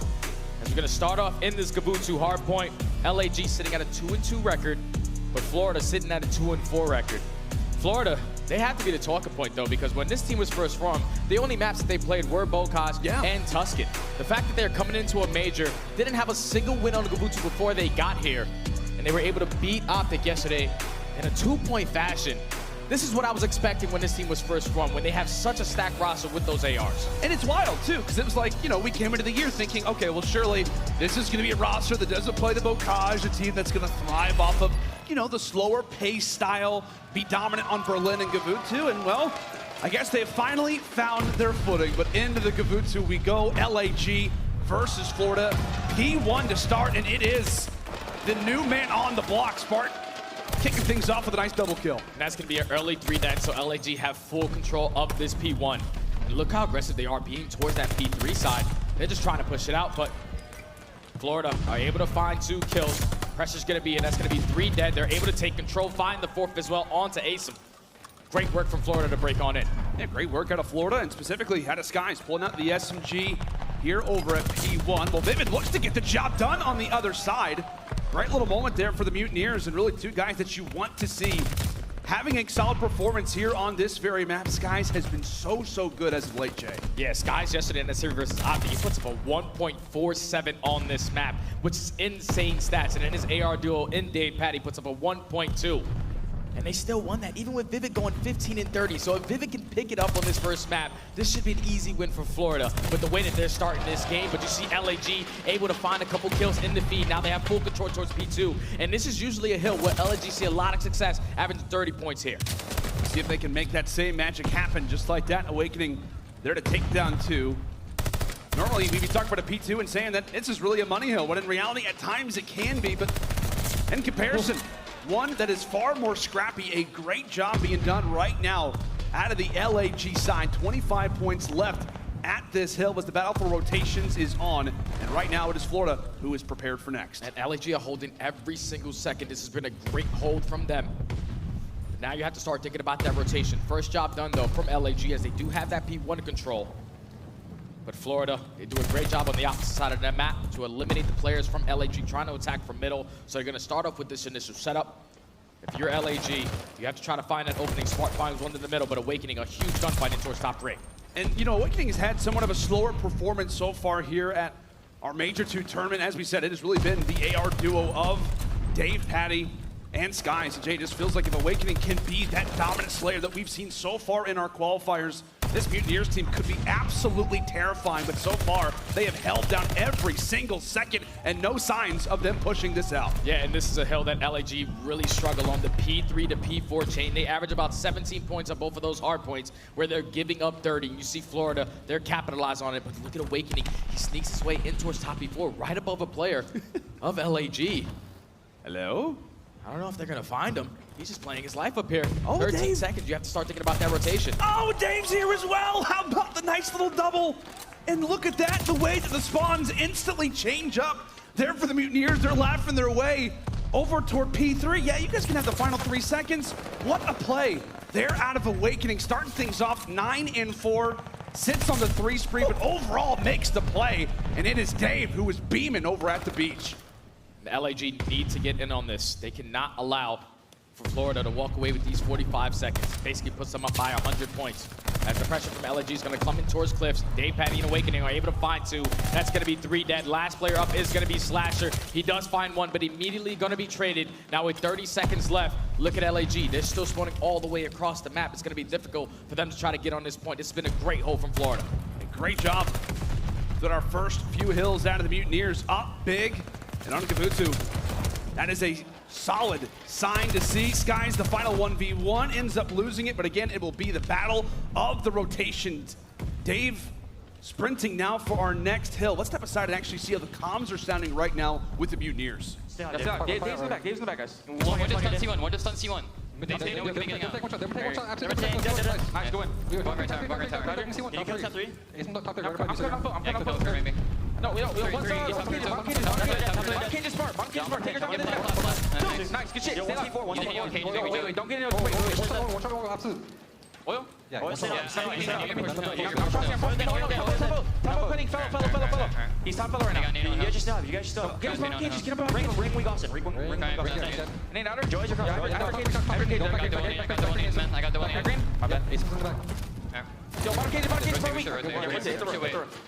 As we're gonna start off in this Kavutsu hardpoint, LAG sitting at a 2-2 record, but Florida sitting at a 2-4 record. Florida, they have to be the talking point, though, because when this team was first formed, the only maps that they played were Bocage and Tuscan. The fact that they're coming into a major, didn't have a single win on the Kavutsu before they got here, and they were able to beat OpTic yesterday in a 2-point fashion. This is what I was expecting when this team was first formed, when they have such a stacked roster with those ARs. And it's wild, too, because it was like, you know, we came into the year thinking, okay, well, surely this is going to be a roster that doesn't play the Bocage, a team that's going to thrive off of, you know, the slower pace style, be dominant on Berlin and Kavutsu, and, well, I guess they have finally found their footing. But into the Kavutsu we go, LAG versus Florida. P1 to start, and it is the new man on the block, Spark. Kicking things off with a nice double kill. And that's going to be an early 3 dead, so LAG have full control of this P1. And look how aggressive they are being towards that P3 side. They're just trying to push it out, but Florida are able to find 2 kills. Pressure's going to be in. That's going to be 3 dead. They're able to take control, find the 4th as well onto aCBeZy. Great work from Florida to break on in. Yeah, great work out of Florida, and specifically out of Skies, pulling out the SMG here over at P1. Well, Vivid looks to get the job done on the other side. Great little moment there for the Mutineers, and really 2 guys that you want to see having a solid performance here on this very map. Skies has been so good as of late, Jay. Yeah, Skies yesterday in the series versus aBeZy, he puts up a 1.47 on this map, which is insane stats. And in his AR duo in DavePad, he puts up a 1.2. And they still won that, even with Vivid going 15 and 30. So if Vivid can pick it up on this first map, this should be an easy win for Florida with the way that they're starting this game. But you see LAG able to find a couple kills in the feed. Now they have full control towards P2. And this is usually a hill where LAG see a lot of success, averaging 30 points here. See if they can make that same magic happen just like that. Awakening there to take down 2. Normally we'd be talking about a P2 and saying that this is really a money hill, when in reality at times it can be, but in comparison, one that is far more scrappy. A great job being done right now out of the LAG side. 25 points left at this hill as the battle for rotations is on. And right now it is Florida who is prepared for next. And LAG are holding every single second. This has been a great hold from them. But now you have to start thinking about that rotation. First job done though from LAG, as they do have that P1 control. But Florida, they do a great job on the opposite side of that map to eliminate the players from LAG trying to attack from middle. So you're going to start off with this initial setup. If you're LAG, you have to try to find that opening. Smart finds one in the middle, but Awakening, a huge gunfight in towards top 3. And, you know, Awakening has had somewhat of a slower performance so far here at our Major 2 tournament. As we said, it has really been the AR duo of Dave, Patty, and Skies. And Jay, just feels like if Awakening can be that dominant slayer that we've seen so far in our qualifiers, this Mutineers team could be absolutely terrifying, but so far they have held down every single second and no signs of them pushing this out. Yeah, and this is a hill that LAG really struggle on the P3 to P4 chain. They average about 17 points on both of those hard points where they're giving up 30. You see Florida, they're capitalized on it, but look at Awakening. He sneaks his way in towards top P4 right above a player of LAG. Hello? I don't know if they're going to find him. He's just playing his life up here. Oh, 13 Dave. seconds. You have to start thinking about that rotation. Oh, Dave's here as well. How about the nice little double? And look at that, the way that the spawns instantly change up. There for the Mutineers, they're laughing their way over toward P3. Yeah, you guys can have the final 3 seconds. What a play. They're out of Awakening, starting things off 9 and 4. Sits on the 3 spree, but overall makes the play. And it is Dave who is beaming over at the beach. The LAG need to get in on this. They cannot allow for Florida to walk away with these 45 seconds. Basically puts them up by 100 points. As the pressure from LAG is going to come in towards Cliffs. Dave, Patty, and Awakening are able to find 2. That's going to be 3 dead. Last player up is going to be Slasher. He does find 1, but immediately going to be traded. Now with 30 seconds left, look at LAG. They're still spawning all the way across the map. It's going to be difficult for them to try to get on this point. This has been a great hold from Florida. Great job. With our first few hills out of the Mutineers up big. And on Kabutu, that is a solid sign to see. Skies, the final 1v1, ends up losing it, but again, it will be the battle of the rotations. Dave sprinting now for our next hill. Let's step aside and actually see how the comms are sounding right now with the Mutineers. Dave's in the back, Dave's in the back, guys. One just stun C1, one just stun C1. But they know we're beginning out. Nice, go in. One right tower, one right tower. Can you kill top 3? I'm gonna go maybe. No, we don't. One cage is smart. Take your time. Nice, good shit. Stay alive. Wait, don't get in. Wait. Oil? Yeah. Oil, stay down. Fellow. He's top fellow right now. You guys just stop. Get his bomb cages. Get him bomb cages. Ring Wegossen. And then outer. Joy's across. I got the one here. My bad. Ace is in the back. Yo, bottom cage for a week.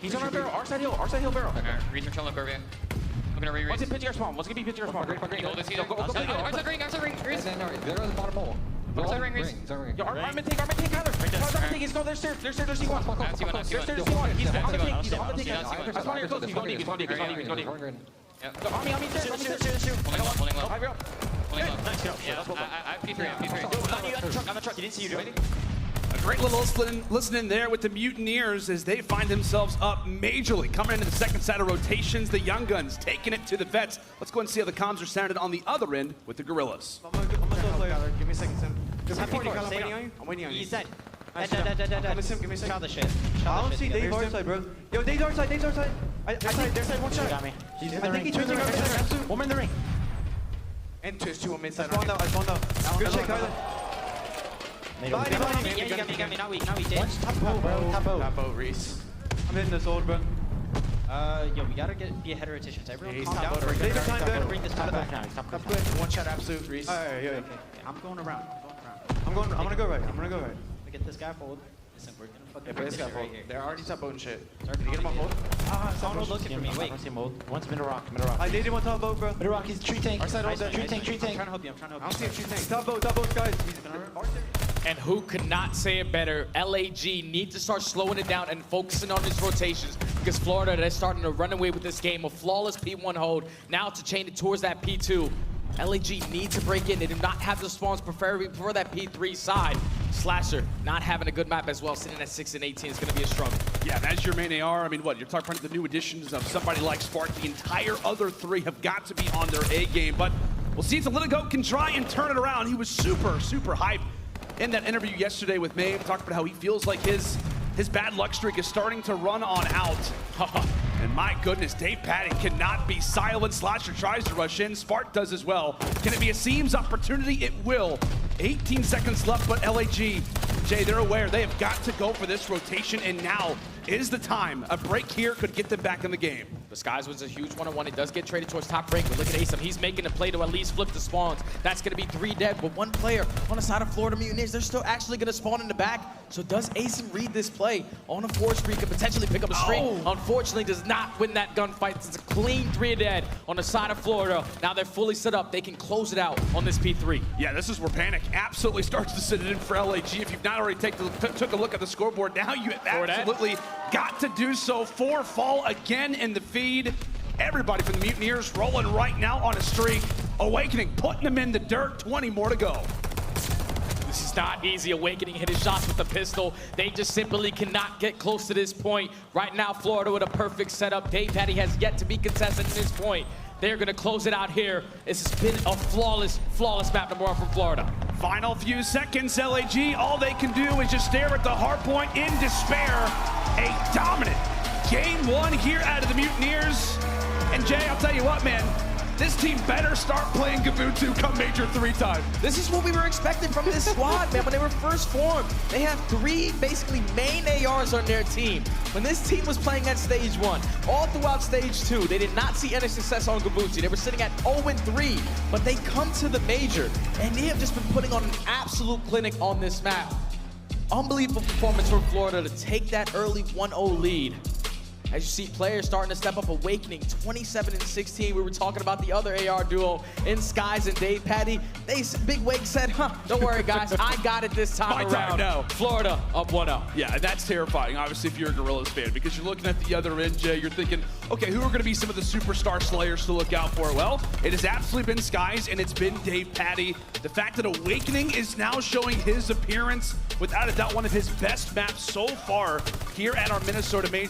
He's on our barrel. Our side hill barrel. Reach control of Curvy. I'm gonna re-raise. What's it pitching our spawn? What's gonna be pitching our spawn? Hold this here. Outside ring. Reese. There is bottom hole. Outside ring, Reese. Yo, Armin take Kyler. Kyler take. He's going. There's C1. There's C1. He's on the take. He's on the take. That's one of your close. He's going deep. On me. Pulling low. Nice go. Yeah, I have P3. On the truck. You didn't see you doing it. A great little listening there with the Mutineers as they find themselves up majorly. Coming into the second side of rotations, the Young Guns taking it to the vets. Let's go and see how the comms are sounded on the other end with the Guerrillas. I'm gonna give me a second, Simp. I'm waiting on you. He's dead. Give me a second. Child the shit. I don't see Dave's our side, bro. Yo, Dave's our side. I think there's one shot. got me. I think he turned around. One in the ring. And two on mid side. I spawned out. Good shit, Kyler. You got me. Now we did. Top boat, Reese. I'm hitting this old, bro. Yo, we gotta be ahead of rotations. Everyone calm down. Take your time, Ben. Bring this to the back now. Stop quick. One shot absolute, Reese. Alright, yeah. I'm going around. I'm gonna go right. We get this guy hold. Listen, we're gonna fucking play this guy hold. They're already top boat and shit. Can you get him on hold? Someone's looking for me. Wait. I don't see him hold. One's middle rock. I did him on top boat, bro. Middle rock, he's tree tank. Our side hold. Tree tank. I'm trying to help you. I don't see a tree tank. Top boat, guys. He's gonna hurt. And who could not say it better? LAG need to start slowing it down and focusing on his rotations because Florida, they're starting to run away with this game. A flawless P1 hold. Now to chain it towards that P2. LAG needs to break in. They do not have the spawns preferably for that P3 side. Slasher not having a good map as well, sitting at 6 and 18 is going to be a struggle. Yeah, as your main AR, I mean, what, you're talking about the new additions of somebody like Spark. The entire other three have got to be on their A game, but we'll see if the Little Goat can try and turn it around. He was super hyped in that interview yesterday with Mame, talked about how he feels like his bad luck streak is starting to run on out. And my goodness, DavePatty cannot be silent. Slasher tries to rush in. Spark does as well. Can it be a Seams opportunity? It will. 18 seconds left, but LAG, Jay, they're aware. They have got to go for this rotation, and now is the time. A break here could get them back in the game. The Skies was a huge one-on-one. It does get traded towards top break, but look at aBeZy. He's making a play to at least flip the spawns. That's going to be 3 dead, but 1 player on the side of Florida Mutineers. They're still actually going to spawn in the back. So does aBeZy read this play on a 4 streak and potentially pick up a string? Unfortunately, does not win that gunfight. It's a clean 3 dead on the side of Florida. Now they're fully set up. They can close it out on this P3. Yeah, this is where panic absolutely starts to sit in for LAG. If you've not already took a look at the scoreboard, now you absolutely got to do so. 4 fall again in the feed. Everybody from the Mutineers rolling right now on a streak. Awakening, putting them in the dirt. 20 more to go. This is not easy. Awakening hitting shots with the pistol. They just simply cannot get close to this point. Right now, Florida with a perfect setup. DavePatty has yet to be contested at this point. They're going to close it out here. This has been a flawless map number 1 from Florida. Final few seconds, LAG. All they can do is just stare at the hard point in despair. A dominant game 1 here out of the Mutineers. And Jay, I'll tell you what, man. This team better start playing Gabutu come Major 3 time. This is what we were expecting from this squad, man. When they were first formed, they have 3 basically main ARs on their team. When this team was playing at stage 1, all throughout stage 2, they did not see any success on Gabutu. They were sitting at 0-3, but they come to the Major, and they have just been putting on an absolute clinic on this map. Unbelievable performance from Florida to take that early 1-0 lead. As you see players starting to step up. Awakening 27 and 16. We were talking about the other AR duo in Skies and DavePatty. Big Wake said, don't worry guys, I got it this time around. No. Florida up 1-0. Yeah, that's terrifying, obviously, if you're a Guerrillas fan, because you're looking at the other end, Jay, you're thinking, okay, who are going to be some of the superstar slayers to look out for? Well, it has absolutely been Skies, and it's been DavePatty. The fact that Awakening is now showing his appearance, without a doubt, one of his best maps so far here at our Minnesota Major.